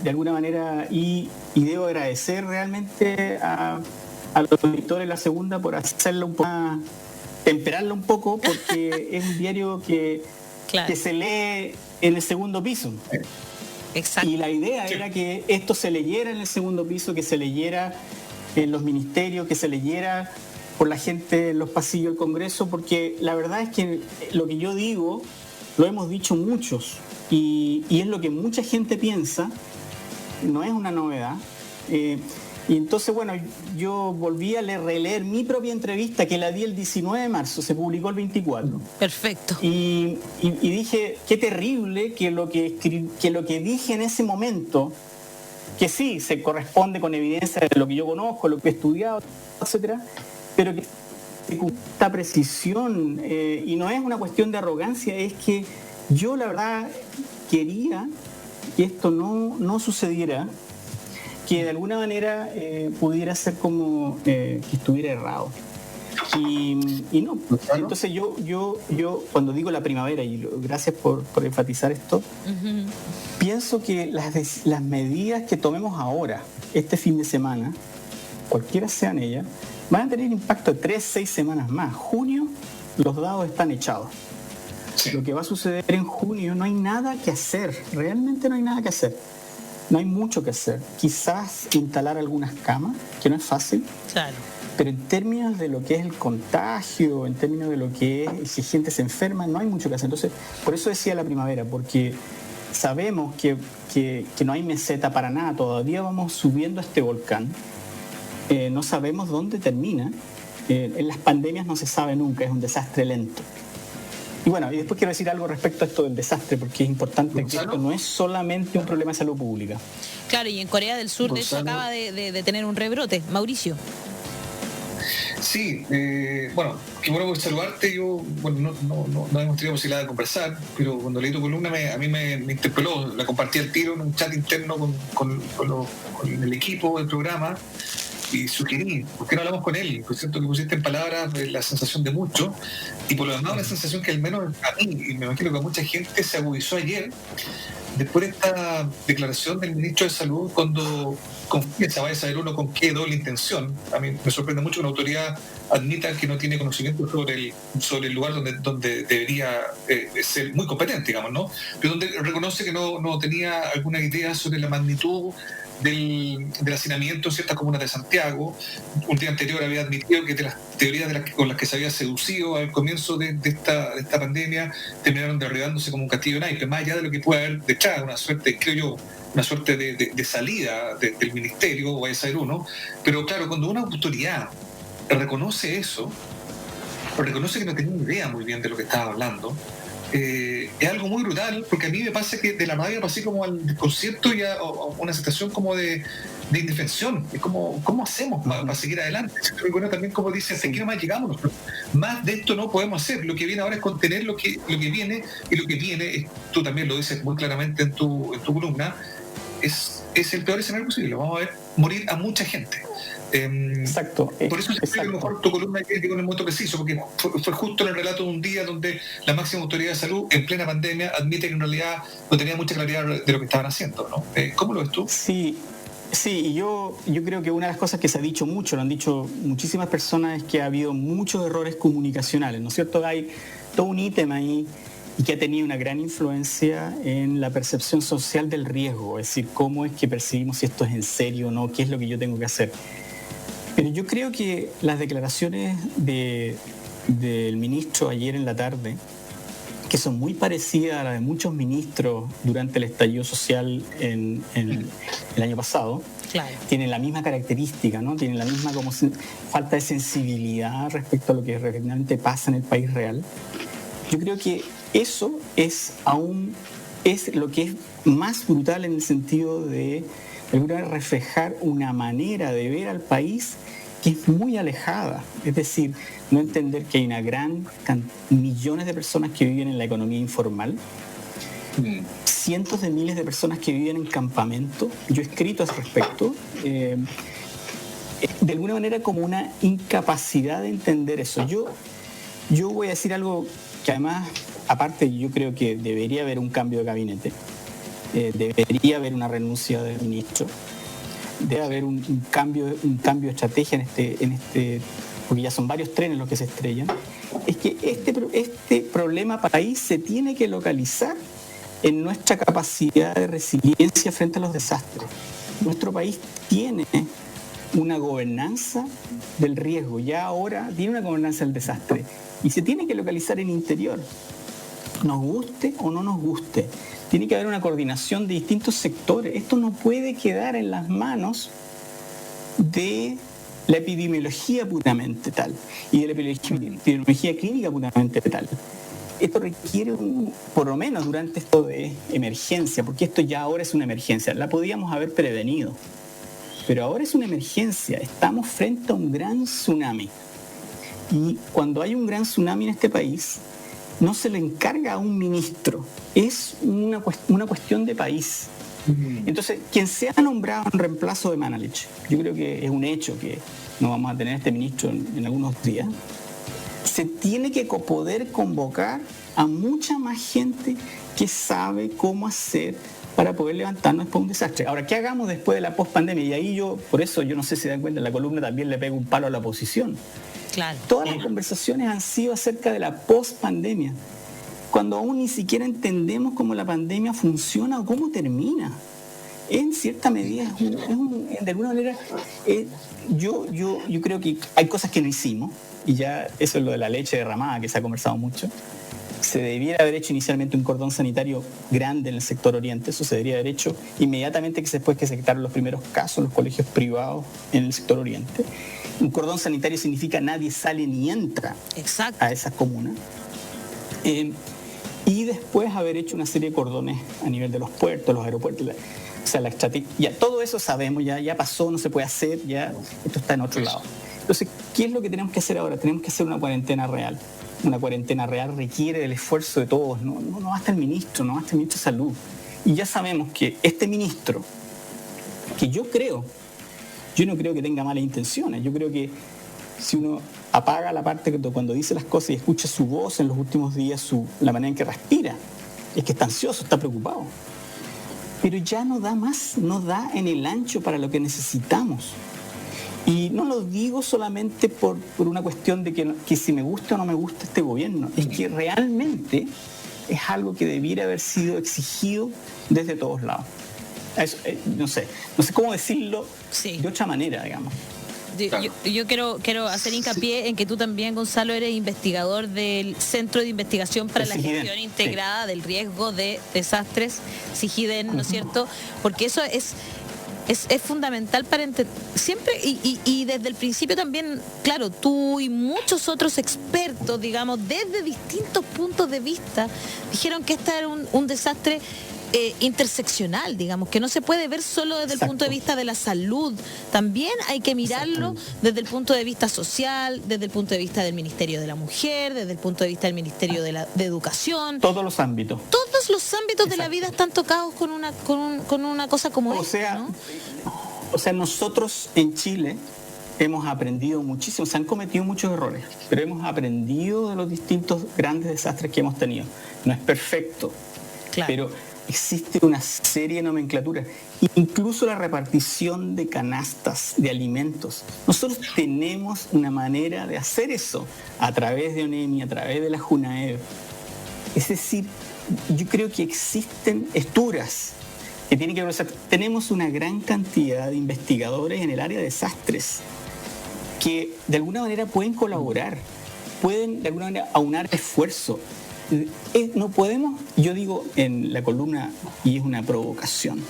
de alguna manera, y debo agradecer realmente a los editores de La Segunda por hacerlo un poco más, temperarlo un poco, porque es un diario que se lee en el segundo piso. Exacto. Y la idea era que esto se leyera en el segundo piso, que se leyera en los ministerios, que se leyera por la gente en los pasillos del Congreso, porque la verdad es que lo que yo digo lo hemos dicho muchos, y es lo que mucha gente piensa, no es una novedad. Y entonces, bueno, yo volví a releer mi propia entrevista, que la di el 19 de marzo, se publicó el 24. Perfecto. Y dije, qué terrible que lo que dije en ese momento, que sí, se corresponde con evidencia de lo que yo conozco, lo que he estudiado, etcétera, pero que con esta precisión, y no es una cuestión de arrogancia, es que yo la verdad quería que esto no sucediera, que de alguna manera pudiera ser como que estuviera errado. Y no. Entonces yo cuando digo la primavera, y gracias por enfatizar esto, pienso que las medidas que tomemos ahora, este fin de semana, cualquiera sean ellas, van a tener impacto de 3-6 semanas más. Junio, los dados están echados. Sí. Lo que va a suceder en junio, no hay nada que hacer, realmente no hay nada que hacer. No hay mucho que hacer. Quizás instalar algunas camas, que no es fácil. Claro. Pero en términos de lo que es el contagio, en términos de lo que es si gente se enferma, no hay mucho que hacer. Entonces, por eso decía la primavera, porque sabemos que no hay meseta para nada. Todavía vamos subiendo este volcán. No sabemos dónde termina. En las pandemias no se sabe nunca, es un desastre lento. Y bueno, y después quiero decir algo respecto a esto del desastre, porque es importante que esto no es solamente un problema de salud pública. Claro, y en Corea del Sur, de hecho, acaba de tener un rebrote. Mauricio. Sí, bueno, qué bueno por saludarte. Yo, bueno, no hemos tenido posibilidad de conversar, pero cuando leí tu columna a mí me interpeló. La compartí al tiro en un chat interno con el equipo del programa y sugerí, ¿por qué no hablamos con él? Por cierto que pusiste en palabras la sensación de muchos, y por lo demás una sensación que al menos a mí, y me imagino que a mucha gente, se agudizó ayer, después de esta declaración del ministro de Salud, cuando confiesa, vaya a saber uno con qué doble intención. A mí me sorprende mucho que una autoridad admita que no tiene conocimiento sobre el lugar donde debería ser muy competente, digamos, ¿no? Pero donde reconoce que no tenía alguna idea sobre la magnitud del hacinamiento en ciertas comunas de Santiago. Un día anterior había admitido que de las teorías con las que se había seducido al comienzo de esta pandemia terminaron derribándose como un castillo de naipes, más allá de lo que puede haber detrás, una suerte, creo yo, una suerte de salida del ministerio, o vaya a ser uno. Pero claro, cuando una autoridad reconoce eso, o reconoce que no tenía idea muy bien de lo que estaba hablando, es algo muy brutal, porque a mí me pasa que de la rabia pasé como al desconcierto y a una sensación como de indefensión. Es como, ¿cómo hacemos para seguir adelante? Bueno, también como dice, hasta aquí nomás llegamos. Más de esto no podemos hacer. Lo que viene ahora es contener lo que viene, y lo que viene, tú también lo dices muy claramente en tu columna, es el peor escenario posible. Vamos a ver morir a mucha gente. Exacto. Por eso a lo mejor tu columna llegó en el momento preciso, porque fue justo en el relato de un día donde la máxima autoridad de salud, en plena pandemia, admite que en realidad no tenía mucha claridad de lo que estaban haciendo, ¿no? ¿Cómo lo ves tú? Sí, y yo creo que una de las cosas que se ha dicho mucho, lo han dicho muchísimas personas, es que ha habido muchos errores comunicacionales, ¿no es cierto? Hay todo un ítem ahí y que ha tenido una gran influencia en la percepción social del riesgo, es decir, cómo es que percibimos si esto es en serio o no, qué es lo que yo tengo que hacer. Pero yo creo que las declaraciones del ministro ayer en la tarde, que son muy parecidas a las de muchos ministros durante el estallido social en el año pasado, claro, tienen la misma característica, ¿no? Tienen la misma falta de sensibilidad respecto a lo que realmente pasa en el país real. Yo creo que eso es lo que es más brutal en el sentido de reflejar una manera de ver al país que es muy alejada. Es decir, no entender que hay millones de personas que viven en la economía informal, cientos de miles de personas que viven en campamento. Yo he escrito al respecto. De alguna manera como una incapacidad de entender eso. Yo voy a decir algo que además, aparte, yo creo que debería haber un cambio de gabinete. Debería haber una renuncia del ministro, debe haber un cambio de estrategia en este, porque ya son varios trenes los que se estrellan. Es que este problema país se tiene que localizar en nuestra capacidad de resiliencia frente a los desastres. Nuestro país tiene una gobernanza del riesgo, ya ahora tiene una gobernanza del desastre, y se tiene que localizar en interior, nos guste o no nos guste. Tiene que haber una coordinación de distintos sectores. Esto no puede quedar en las manos de la epidemiología puramente tal y de la epidemiología clínica puramente tal. Esto requiere, por lo menos durante esto de emergencia, porque esto ya ahora es una emergencia, la podíamos haber prevenido, pero ahora es una emergencia, estamos frente a un gran tsunami. Y cuando hay un gran tsunami en este país, no se le encarga a un ministro, es una cuestión de país. Entonces, quien sea nombrado en reemplazo de Manalich, yo creo que es un hecho que no vamos a tener este ministro en algunos días, se tiene que poder convocar a mucha más gente que sabe cómo hacer para poder levantarnos después de un desastre. Ahora, ¿qué hagamos después de la pospandemia? Y ahí por eso yo no sé si se dan cuenta, en la columna también le pego un palo a la oposición. Claro. Todas las conversaciones han sido acerca de la pospandemia, cuando aún ni siquiera entendemos cómo la pandemia funciona o cómo termina. En cierta medida, de alguna manera, yo creo que hay cosas que no hicimos, y ya eso es lo de la leche derramada, que se ha conversado mucho. Se debiera haber hecho inicialmente un cordón sanitario grande en el sector oriente, eso se debería haber hecho inmediatamente después que se quitaron los primeros casos en los colegios privados en el sector oriente. Un cordón sanitario significa nadie sale ni entra a esas comunas. Y después haber hecho una serie de cordones a nivel de los puertos, los aeropuertos. O sea, la estrategia, ya todo eso sabemos, ya pasó, no se puede hacer, ya esto está en otro lado. Entonces, ¿Qué es lo que tenemos que hacer ahora? Tenemos que hacer una cuarentena real. Una cuarentena real requiere del esfuerzo de todos, no basta el ministro, no basta el ministro de Salud. Y ya sabemos que este ministro, que yo no creo que tenga malas intenciones, yo creo que si uno apaga la parte cuando dice las cosas y escucha su voz en los últimos días, la manera en que respira, es que está ansioso, está preocupado. Pero ya no da más, no da en el ancho para lo que necesitamos. Y no lo digo solamente por una cuestión de que si me gusta o no me gusta este gobierno, es que realmente es algo que debiera haber sido exigido desde todos lados. Eso, no sé cómo decirlo de otra manera, digamos. Yo quiero hacer hincapié en que tú también, Gonzalo, eres investigador del Centro de Investigación para la Gestión Integrada del Riesgo de Desastres, CIGIDEN, ¿no es cierto? Porque eso es fundamental para entender siempre y desde el principio también, claro, tú y muchos otros expertos, digamos, desde distintos puntos de vista, dijeron que este era un desastre interseccional, digamos, que no se puede ver solo desde el punto de vista de la salud, también hay que mirarlo desde el punto de vista social, desde el punto de vista del Ministerio de la Mujer, desde el punto de vista del Ministerio de Educación. Todos los ámbitos. Todos los ámbitos de la vida están tocados con una cosa como esta, ¿no? O sea, nosotros en Chile hemos aprendido muchísimo, se han cometido muchos errores, pero hemos aprendido de los distintos grandes desastres que hemos tenido. No es perfecto, pero existe una serie de nomenclaturas, incluso la repartición de canastas de alimentos. Nosotros tenemos una manera de hacer eso a través de ONEMI, a través de la JUNAEV. Es decir, yo creo que existen estructuras que tienen que ver. Tenemos una gran cantidad de investigadores en el área de desastres que de alguna manera pueden colaborar, pueden de alguna manera aunar esfuerzo. No podemos, yo digo en la columna, y es una provocación,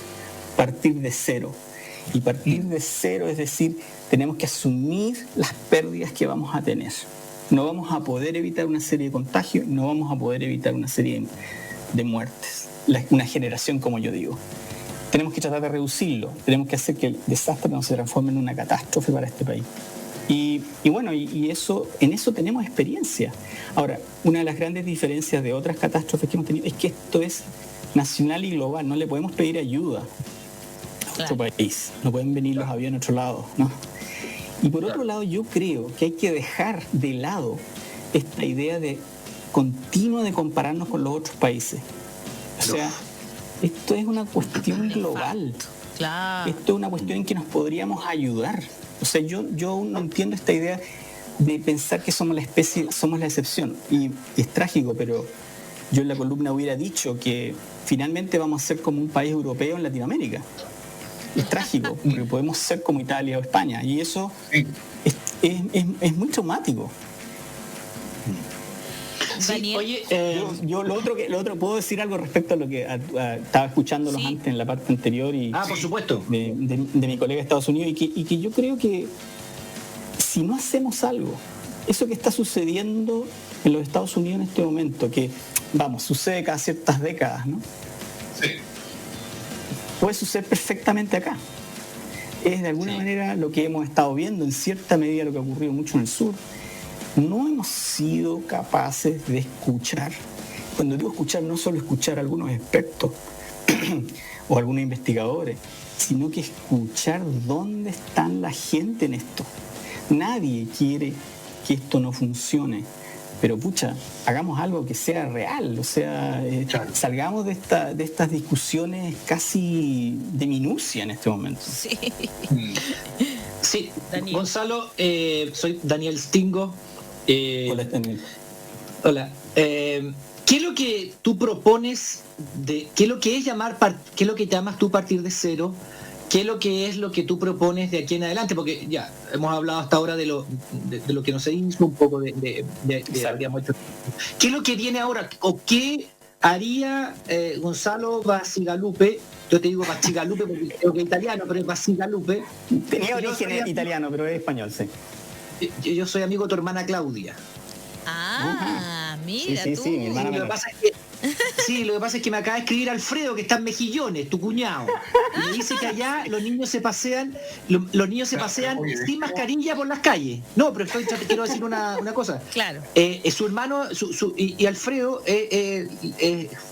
partir de cero. Y partir de cero es decir, tenemos que asumir las pérdidas que vamos a tener. No vamos a poder evitar una serie de contagios, no vamos a poder evitar una serie de muertes, una generación, como yo digo. Tenemos que tratar de reducirlo, tenemos que hacer que el desastre no se transforme en una catástrofe para este país. Y bueno, en eso tenemos experiencia. Ahora, una de las grandes diferencias de otras catástrofes que hemos tenido es que esto es nacional y global. No le podemos pedir ayuda a otro país. No pueden venir los aviones a otro lado, ¿no? Y por otro lado, yo creo que hay que dejar de lado esta idea de continua de compararnos con los otros países. O sea, esto es una cuestión global. Esto es una cuestión en que nos podríamos ayudar. O sea, yo no entiendo esta idea de pensar que somos la especie, somos la excepción. Y es trágico, pero yo en la columna hubiera dicho que finalmente vamos a ser como un país europeo en Latinoamérica. Es trágico, porque podemos ser como Italia o España. Y eso es muy traumático. Daniel. Oye, yo lo otro, ¿puedo decir algo respecto a lo que estaba escuchándolos antes en la parte anterior? Por supuesto. De mi colega de Estados Unidos, y que yo creo que si no hacemos algo, eso que está sucediendo en los Estados Unidos en este momento, que, sucede cada ciertas décadas, ¿no? Sí. Puede suceder perfectamente acá. Es de alguna manera lo que hemos estado viendo, en cierta medida lo que ha ocurrido mucho en el sur. No hemos sido capaces de escuchar. Cuando digo escuchar, no solo escuchar a algunos expertos o algunos investigadores, sino que escuchar dónde están la gente en esto. Nadie quiere que esto no funcione, pero hagamos algo que sea real, o sea, salgamos de estas discusiones casi de minucia en este momento. Sí, Gonzalo, soy Daniel Stingo. Hola, Daniel. Hola. ¿Qué es lo que tú propones? ¿Qué es lo que llamas tú partir de cero? ¿Qué es lo que tú propones de aquí en adelante? Porque ya hemos hablado hasta ahora de lo que nos hizo un poco de ¿qué es lo que viene ahora? ¿O qué haría Gonzalo Bacigalupe? Yo te digo Bacigalupe porque creo que es italiano, pero es Bacigalupe. Tenía origen italiano, pero es español, sí. Yo soy amigo de tu hermana Claudia. Mira sí, tú. Sí, mi hermana lo que pasa es que Sí, lo que pasa es que me acaba de escribir Alfredo, que está en Mejillones, tu cuñado. Y me dice que allá los niños se pasean, sin mascarilla por las calles. No, pero te quiero decir una cosa. Claro. Su hermano y Alfredo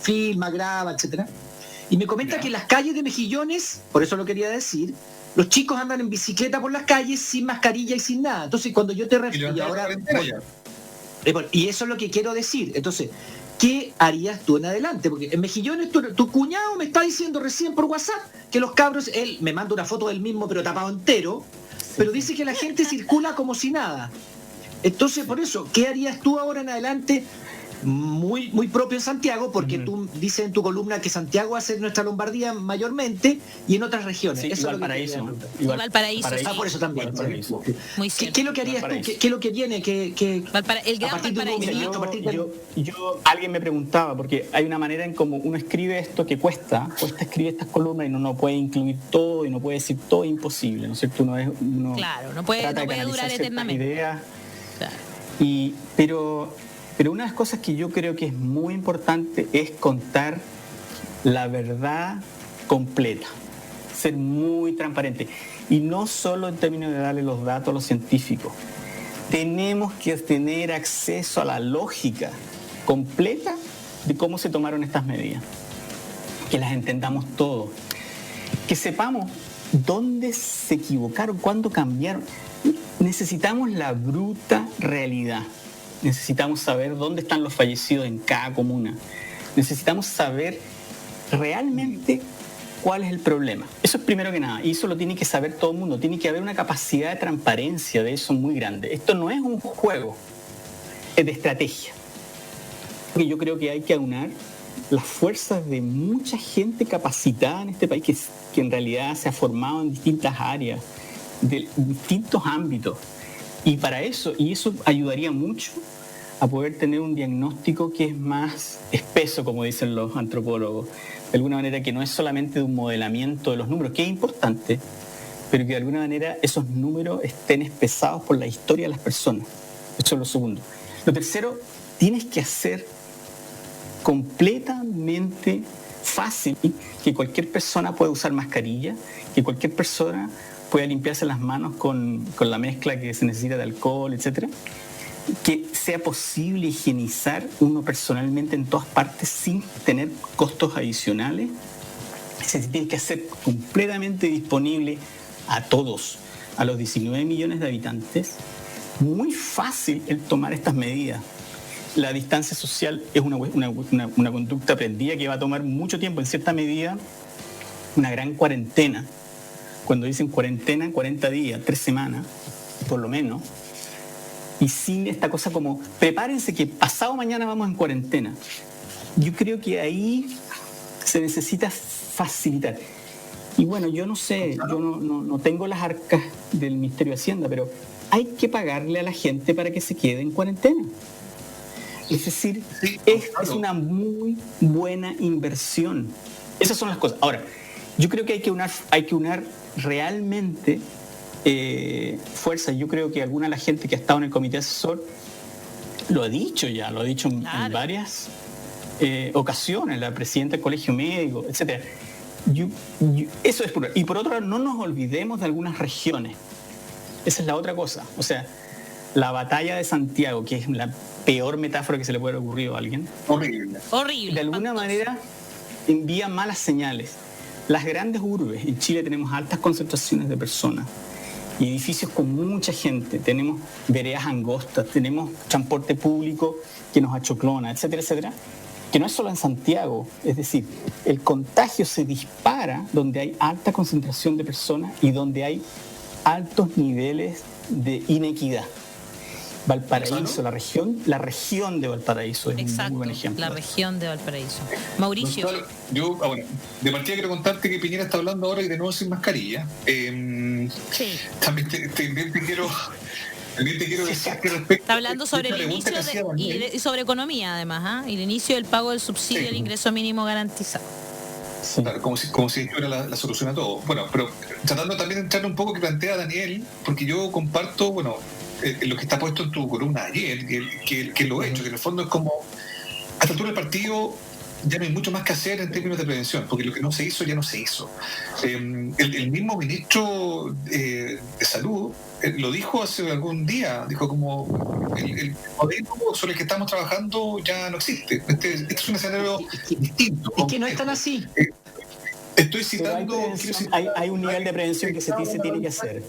filma, graba, etcétera. Y me comenta que en las calles de Mejillones, por eso lo quería decir, los chicos andan en bicicleta por las calles sin mascarilla y sin nada. Entonces, cuando yo te refiero y eso es lo que quiero decir. Entonces, ¿qué harías tú en adelante? Porque en Mejillones tu cuñado me está diciendo recién por WhatsApp que los cabros, él me manda una foto del mismo pero tapado entero, pero dice que la gente circula como si nada. Entonces, por eso, ¿qué harías tú ahora en adelante? Muy, muy propio en Santiago, porque tú dices en tu columna que Santiago va a ser nuestra Lombardía mayormente y en otras regiones. Sí, eso igual Paraíso. Valparaíso. Ah, por eso también. Muy ¿Qué es lo que harías tú? ¿Qué es lo que viene? El gran Valparaíso. Alguien me preguntaba, porque hay una manera en cómo uno escribe esto que cuesta escribir estas columnas y no puede incluir todo y no puede decir todo, imposible, ¿no es cierto? Claro, no puede durar eternamente. Ideas, claro. Pero una de las cosas que yo creo que es muy importante es contar la verdad completa, ser muy transparente. Y no solo en términos de darle los datos a los científicos. Tenemos que tener acceso a la lógica completa de cómo se tomaron estas medidas. Que las entendamos todos. Que sepamos dónde se equivocaron, cuándo cambiaron. Necesitamos la bruta realidad. Necesitamos saber dónde están los fallecidos en cada comuna. Necesitamos saber realmente cuál es el problema. Eso es primero que nada, y eso lo tiene que saber todo el mundo. Tiene que haber una capacidad de transparencia de eso muy grande. Esto no es un juego, es de estrategia. Porque yo creo que hay que aunar las fuerzas de mucha gente capacitada en este país que en realidad se ha formado en distintas áreas, de distintos ámbitos. Y para eso, y eso ayudaría mucho a poder tener un diagnóstico que es más espeso, como dicen los antropólogos, de alguna manera que no es solamente de un modelamiento de los números, que es importante, pero que de alguna manera esos números estén espesados por la historia de las personas. Eso es lo segundo. Lo tercero, tienes que hacer completamente fácil que cualquier persona pueda usar mascarilla, que cualquier persona pueda limpiarse las manos con la mezcla que se necesita de alcohol, etcétera, que sea posible higienizar uno personalmente en todas partes sin tener costos adicionales. Se tiene que hacer completamente disponible a todos, a los 19 millones de habitantes. Muy fácil el tomar estas medidas. La distancia social es una conducta aprendida que va a tomar mucho tiempo, en cierta medida, una gran cuarentena. Cuando dicen cuarentena, 40 días, 3 semanas, por lo menos, y sin esta cosa como, prepárense que pasado mañana vamos en cuarentena. Yo creo que ahí se necesita facilitar. Y bueno, yo no sé, yo no tengo las arcas del Ministerio de Hacienda, pero hay que pagarle a la gente para que se quede en cuarentena. Es decir, es una muy buena inversión. Esas son las cosas. Ahora, yo creo que hay que unar realmente fuerza. Yo creo que alguna de la gente que ha estado en el comité asesor lo ha dicho en varias ocasiones, la presidenta del Colegio Médico, etcétera. Eso es puro. Y por otro lado, no nos olvidemos de algunas regiones. Esa es la otra cosa. O sea, la batalla de Santiago, que es la peor metáfora que se le puede haber ocurrido a alguien. Horrible. De alguna manera envía malas señales. Las grandes urbes, en Chile tenemos altas concentraciones de personas y edificios con mucha gente, tenemos veredas angostas, tenemos transporte público que nos achoclona, etcétera, etcétera, que no es solo en Santiago. Es decir, el contagio se dispara donde hay alta concentración de personas y donde hay altos niveles de inequidad. Valparaíso, la región de Valparaíso es un muy buen ejemplo. La región de Valparaíso. Mauricio. Gonzalo, yo, de partida quiero contarte que Piñera está hablando ahora y de nuevo sin mascarilla. Sí. También te quiero decir que respecto está hablando sobre el inicio y sobre economía, además, y el inicio del pago del subsidio del ingreso mínimo garantizado. Sí. Claro, como si fuera la solución a todo. Bueno, pero tratando también de entrar un poco que plantea Daniel, porque yo comparto, lo que está puesto en tu columna ayer, que lo he hecho, que en el fondo es como, a esta altura del partido, ya no hay mucho más que hacer en términos de prevención, porque lo que no se hizo ya no se hizo. El mismo ministro de Salud lo dijo hace algún día, dijo como el modelo sobre el que estamos trabajando ya no existe. Este es un escenario distinto. Es que no es tan así. Estoy citando... Hay un nivel de prevención que se tiene que hacer.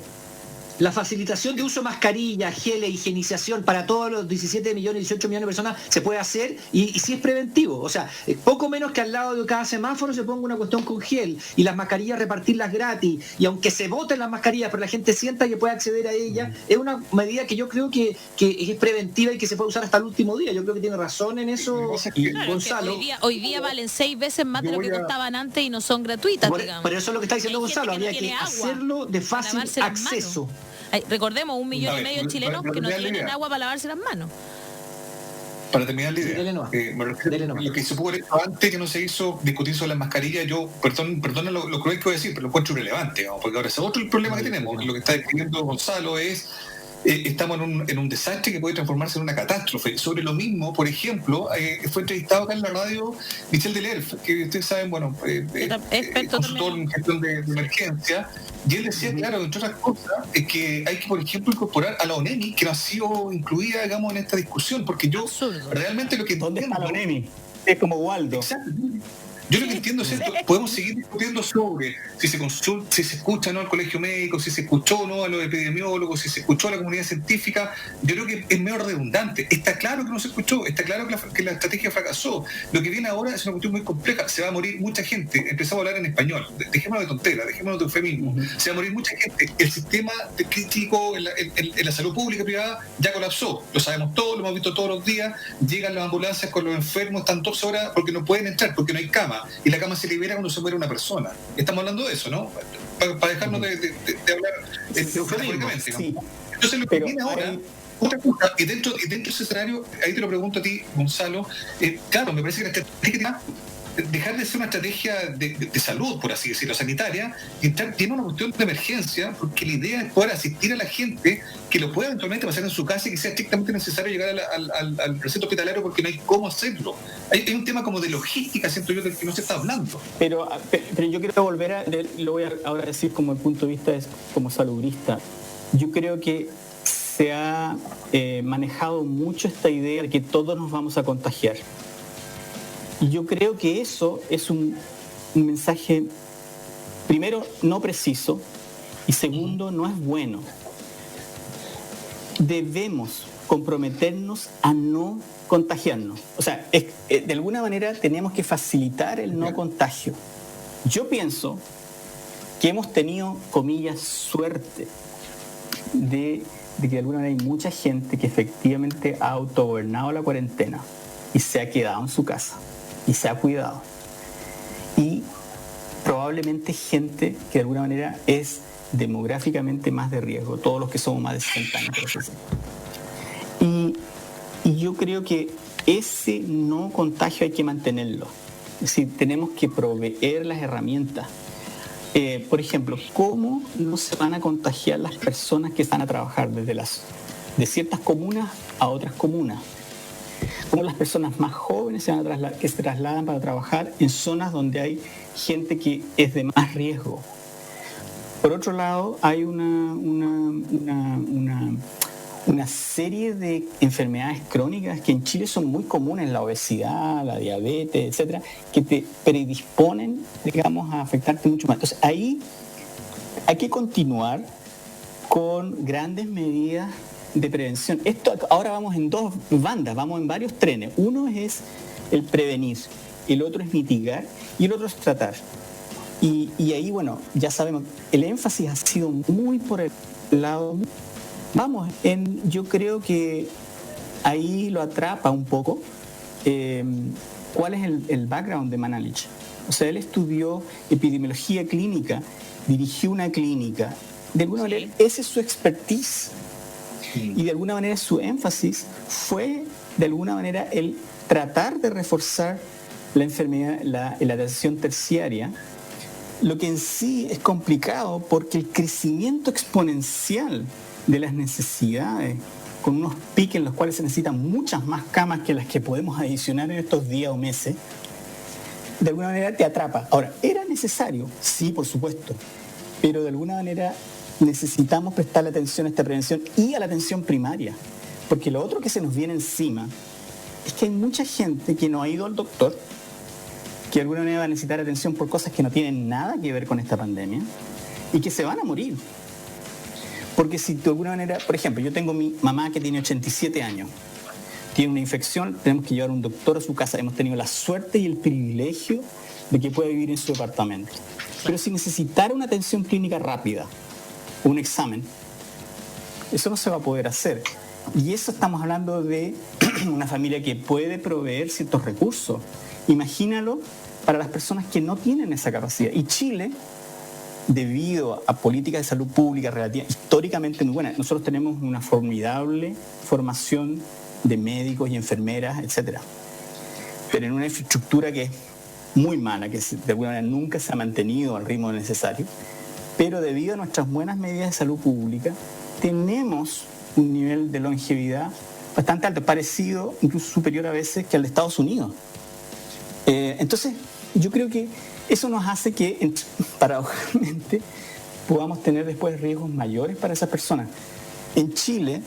La facilitación de uso de mascarillas, geles, higienización para todos los 17 millones, 18 millones de personas se puede hacer y sí es preventivo. O sea, poco menos que al lado de cada semáforo se ponga una cuestión con gel y las mascarillas repartirlas gratis. Y aunque se voten las mascarillas, pero la gente sienta que puede acceder a ellas, es una medida que yo creo que es preventiva y que se puede usar hasta el último día. Yo creo que tiene razón en eso, claro, Gonzalo. Hoy día valen 6 veces más de lo que costaban antes y no son gratuitas, digamos. Pero eso es lo que está diciendo Gonzalo, habría que hacerlo de fácil acceso. Recordemos, 1,5 millones de chilenos que no tienen agua para lavarse las manos. Para terminar la idea, lo que se pudo haber hecho antes, que no se hizo, discutir sobre las mascarillas, yo, perdona lo cruel que voy a decir, pero lo encuentro irrelevante, porque ahora ese otro problema que tenemos, lo que está describiendo Gonzalo es... estamos en un desastre que puede transformarse en una catástrofe. Sobre lo mismo, por ejemplo, fue entrevistado acá en la radio Michel Delerf, que ustedes saben, bueno, consultor en gestión de emergencia, y él decía, claro, entre otras cosas, que hay que, por ejemplo, incorporar a la ONEMI, que no ha sido incluida, digamos, en esta discusión, porque yo realmente lo que ¿dónde está la ONEMI? Es como Waldo. Exacto. Yo lo que entiendo es esto, podemos seguir discutiendo sobre si se escucha o no al colegio médico, si se escuchó o no a los epidemiólogos, si se escuchó a la comunidad científica. Yo creo que es medio redundante. Está claro que no se escuchó, está claro que la estrategia fracasó. Lo que viene ahora es una cuestión muy compleja. Se va a morir mucha gente. Empezamos a hablar en español. Dejémonos de tonteras, dejémonos de eufemismo. Se va a morir mucha gente. El sistema crítico en la salud pública y privada ya colapsó. Lo sabemos todos, lo hemos visto todos los días. Llegan las ambulancias con los enfermos, están 2 horas porque no pueden entrar, porque no hay cama. Y la cama se libera cuando se muere una persona. Estamos hablando de eso, ¿no? Para dejarnos de hablar metafóricamente. Sí. Entonces lo que viene ahora, otra cosa, y dentro de ese escenario, ahí te lo pregunto a ti, Gonzalo, claro, me parece que la estrategia dejar de ser una estrategia de salud, por así decirlo, sanitaria, y tiene una cuestión de emergencia, porque la idea es poder asistir a la gente que lo pueda eventualmente pasar en su casa y que sea estrictamente necesario llegar al recinto hospitalario porque no hay cómo hacerlo. Hay un tema como de logística, siento yo, del que no se está hablando. Pero yo quiero volver lo voy a ahora decir como el punto de vista como salubrista. Yo creo que se ha manejado mucho esta idea de que todos nos vamos a contagiar. Y yo creo que eso es un mensaje, primero, no preciso, y segundo, no es bueno. Debemos comprometernos a no contagiarnos. O sea, de alguna manera tenemos que facilitar el no contagio. Yo pienso que hemos tenido, comillas, suerte de que de alguna manera hay mucha gente que efectivamente ha autogobernado la cuarentena y se ha quedado en su casa y se ha cuidado. Y probablemente gente que de alguna manera es demográficamente más de riesgo, todos los que somos más de 60 años. Y yo creo que ese no contagio hay que mantenerlo. Es decir, tenemos que proveer las herramientas. Por ejemplo, ¿cómo no se van a contagiar las personas que están a trabajar de ciertas comunas a otras comunas? ¿Cómo las personas más jóvenes que se trasladan para trabajar en zonas donde hay gente que es de más riesgo? Por otro lado, hay una serie de enfermedades crónicas que en Chile son muy comunes, la obesidad, la diabetes, etcétera, que te predisponen, digamos, a afectarte mucho más. Entonces, ahí hay que continuar con grandes medidas de prevención. Esto ahora vamos en 2 bandas, vamos en varios trenes. Uno es el prevenir, el otro es mitigar y el otro es tratar. Y ahí, bueno, ya sabemos, el énfasis ha sido muy por el lado... yo creo que ahí lo atrapa un poco cuál es el background de Manalich. O sea, él estudió epidemiología clínica, dirigió una clínica. De alguna manera, ese es su expertise. Y de alguna manera su énfasis fue, de alguna manera, el tratar de reforzar la enfermedad, la atención terciaria, lo que en sí es complicado porque el crecimiento exponencial de las necesidades, con unos picos en los cuales se necesitan muchas más camas que las que podemos adicionar en estos días o meses, de alguna manera te atrapa. Ahora, ¿era necesario? Sí, por supuesto, pero de alguna manera necesitamos prestarle atención a esta prevención y a la atención primaria, porque lo otro que se nos viene encima es que hay mucha gente que no ha ido al doctor, que de alguna manera va a necesitar atención por cosas que no tienen nada que ver con esta pandemia y que se van a morir. Porque si de alguna manera, por ejemplo, yo tengo mi mamá que tiene 87 años, tiene una infección, tenemos que llevar a un doctor a su casa, hemos tenido la suerte y el privilegio de que pueda vivir en su departamento. Pero si necesitara una atención clínica rápida, un examen, eso no se va a poder hacer. Y eso estamos hablando de una familia que puede proveer ciertos recursos. Imagínalo para las personas que no tienen esa capacidad. Y Chile, debido a políticas de salud pública históricamente muy buenas, nosotros tenemos una formidable formación de médicos y enfermeras, etcétera, pero en una infraestructura que es muy mala, que de alguna manera nunca se ha mantenido al ritmo necesario, pero debido a nuestras buenas medidas de salud pública tenemos un nivel de longevidad bastante alto, parecido, incluso superior a veces que al de Estados Unidos. Entonces, yo creo que eso nos hace que, paradójicamente, podamos tener después riesgos mayores para esas personas. En Chile,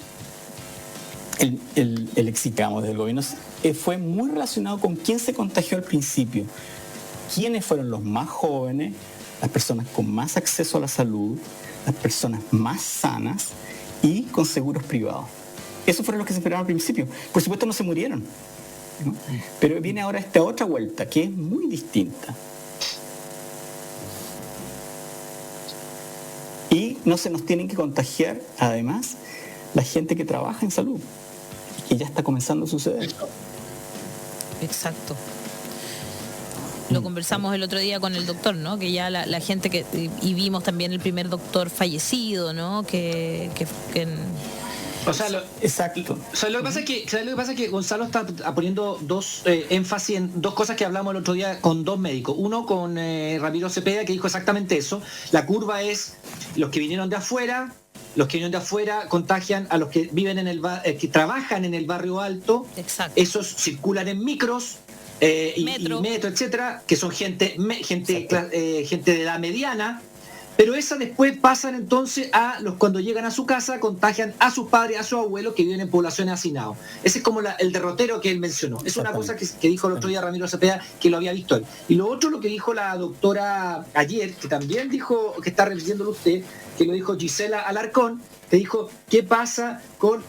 el exicamo del gobierno fue muy relacionado con quién se contagió al principio, quiénes fueron los más jóvenes, las personas con más acceso a la salud, las personas más sanas y con seguros privados. Esos fueron los que se esperaban al principio. Por supuesto no se murieron, ¿no? Pero viene ahora esta otra vuelta que es muy distinta. Y no se nos tienen que contagiar, además, la gente que trabaja en salud, que ya está comenzando a suceder. Exacto. Lo conversamos el otro día con el doctor, ¿no? Que ya la gente que... Y vimos también el primer doctor fallecido, ¿no? O sea, exacto. O sea, lo que pasa es que Gonzalo está poniendo énfasis en dos cosas que hablamos el otro día con dos médicos. Uno con Ramiro Cepeda, que dijo exactamente eso. La curva es los que vinieron de afuera. Los que vienen de afuera contagian a los que viven que trabajan en el barrio alto. Exacto. Esos circulan en micros y metro, etcétera, que son gente de edad mediana. Pero esas después pasan entonces cuando llegan a su casa, contagian a sus padres, a sus abuelos que viven en poblaciones hacinados. Ese es como el derrotero que él mencionó. Es una cosa que dijo el otro día Ramiro Cepeda, que lo había visto él. Y lo otro, lo que dijo la doctora ayer, que también dijo, que está repitiéndolo usted, que lo dijo Gisela Alarcón, que dijo, ¿qué pasa con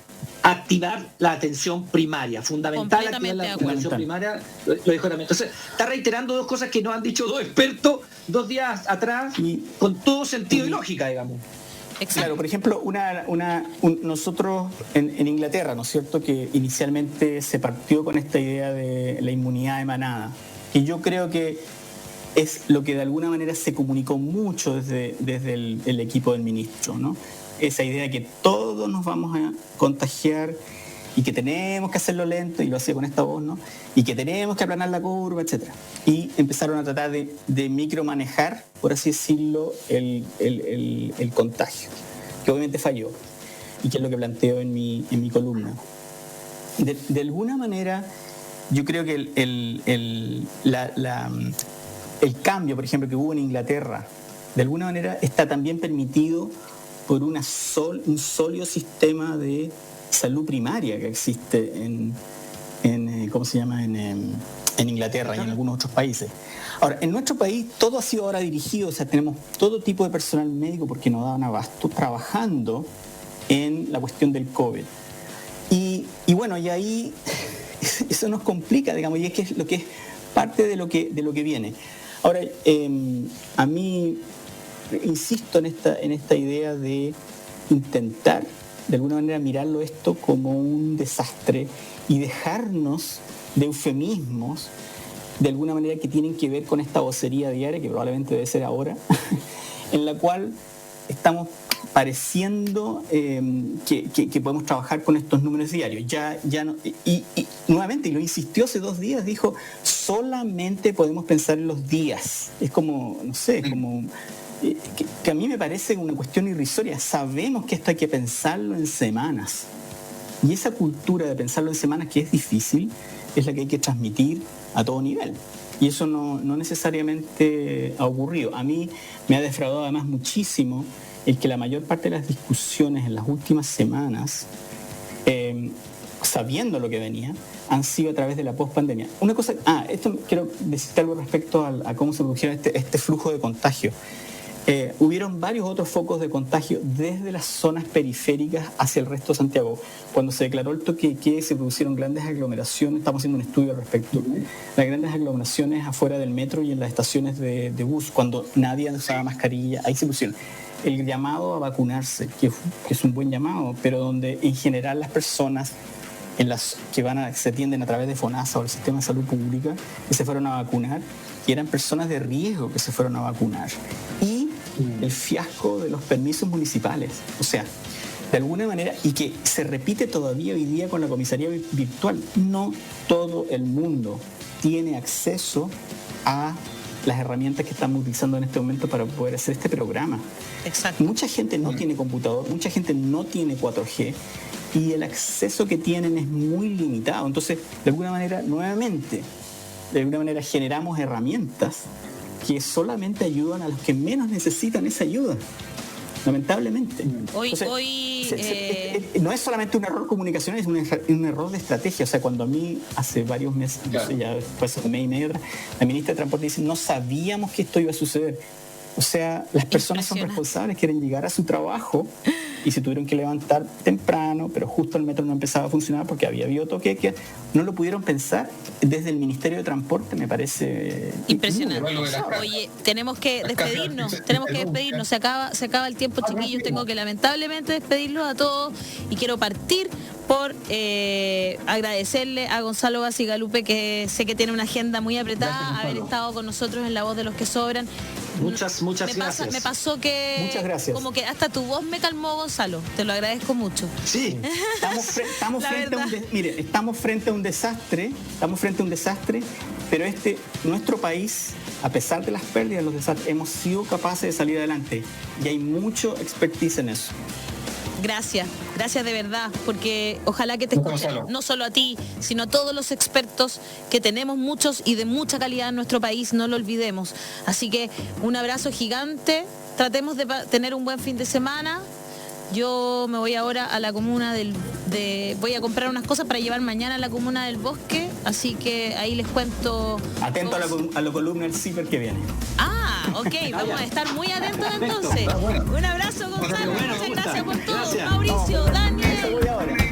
activar la atención primaria? Fundamental activar la atención primaria, lo dijo también. Entonces, está reiterando dos cosas que nos han dicho dos expertos 2 días atrás, con todo sentido y lógica, digamos. Exacto. Claro, por ejemplo, nosotros en Inglaterra, ¿no es cierto?, que inicialmente se partió con esta idea de la inmunidad de manada, y yo creo que es lo que de alguna manera se comunicó mucho desde el equipo del ministro, ¿no? Esa idea de que todos nos vamos a contagiar y que tenemos que hacerlo lento, y lo hacía con esta voz, ¿no? Y que tenemos que aplanar la curva, etcétera. Y empezaron a tratar de micromanejar, por así decirlo, el contagio, que obviamente falló, y que es lo que planteo en mi columna. De alguna manera, yo creo que el cambio, por ejemplo, que hubo en Inglaterra, de alguna manera está también permitido por un sólido sistema de salud primaria que existe en Inglaterra y en algunos otros países. Ahora, en nuestro país todo ha sido ahora dirigido, o sea, tenemos todo tipo de personal médico porque nos daban abasto trabajando en la cuestión del COVID. Y bueno, y ahí eso nos complica, digamos, y es que es lo que es parte de lo que viene. Ahora, a mí insisto en esta idea de intentar de alguna manera mirarlo esto como un desastre y dejarnos de eufemismos de alguna manera que tienen que ver con esta vocería diaria, que probablemente debe ser ahora, en la cual estamos pareciendo que podemos trabajar con estos números diarios. Ya no, y nuevamente, y lo insistió hace 2 días, dijo, solamente podemos pensar en los días. Es como, no sé, como... Que a mí me parece una cuestión irrisoria. Sabemos que esto hay que pensarlo en semanas. Y esa cultura de pensarlo en semanas, que es difícil, es la que hay que transmitir a todo nivel. Y eso no necesariamente ha ocurrido. A mí me ha defraudado además muchísimo el que la mayor parte de las discusiones en las últimas semanas, sabiendo lo que venía, han sido a través de la pospandemia. Una cosa, esto quiero decirte algo respecto a cómo se produjeron este flujo de contagio. Hubieron varios otros focos de contagio desde las zonas periféricas hacia el resto de Santiago. Cuando se declaró el toque de queda, se produjeron grandes aglomeraciones, estamos haciendo un estudio al respecto, las grandes aglomeraciones afuera del metro y en las estaciones de bus, cuando nadie usaba mascarilla, ahí se pusieron. El llamado a vacunarse, que es un buen llamado, pero donde en general las personas se atienden a través de FONASA o el sistema de salud pública, que se fueron a vacunar, y eran personas de riesgo que se fueron a vacunar. Y el fiasco de los permisos municipales. O sea, de alguna manera, y que se repite todavía hoy día con la comisaría virtual, no todo el mundo tiene acceso a las herramientas que estamos utilizando en este momento para poder hacer este programa. Exacto. Mucha gente no tiene computador, mucha gente no tiene 4G, y el acceso que tienen es muy limitado. Entonces, de alguna manera, generamos herramientas que solamente ayudan a los que menos necesitan esa ayuda, lamentablemente. No es solamente un error comunicacional, es un error de estrategia. O sea, cuando a mí hace varios meses, ya después de un mes y medio, la ministra de Transporte dice, no sabíamos que esto iba a suceder. O sea, las personas son responsables, quieren llegar a su trabajo y se tuvieron que levantar temprano, pero justo el metro no empezaba a funcionar porque había habido toque que no lo pudieron pensar desde el Ministerio de Transporte. Me parece impresionante. Oye, tenemos que despedirnos, se acaba el tiempo, chiquillos, tengo que lamentablemente despedirlos a todos y quiero partir por agradecerle a Gonzalo Bacigalupe, que sé que tiene una agenda muy apretada, haber estado con nosotros en La Voz de los que Sobran. Muchas gracias. Me pasó que muchas gracias. Como que hasta tu voz me calmó, Gonzalo. Te lo agradezco mucho. Sí, estamos frente a un desastre, pero nuestro país, a pesar de las pérdidas, los desastres, hemos sido capaces de salir adelante y hay mucho expertise en eso. Gracias de verdad, porque ojalá que te escuchen, no solo a ti, sino a todos los expertos, que tenemos muchos y de mucha calidad en nuestro país, no lo olvidemos. Así que un abrazo gigante, tratemos de tener un buen fin de semana. Yo me voy ahora a la comuna voy a comprar unas cosas para llevar mañana a la comuna del Bosque, así que ahí les cuento. Atento a la columna del CIPER que viene. Ok, vamos a estar muy atentos entonces. Un abrazo, Gonzalo, muchas gracias por todo. Mauricio, Daniel.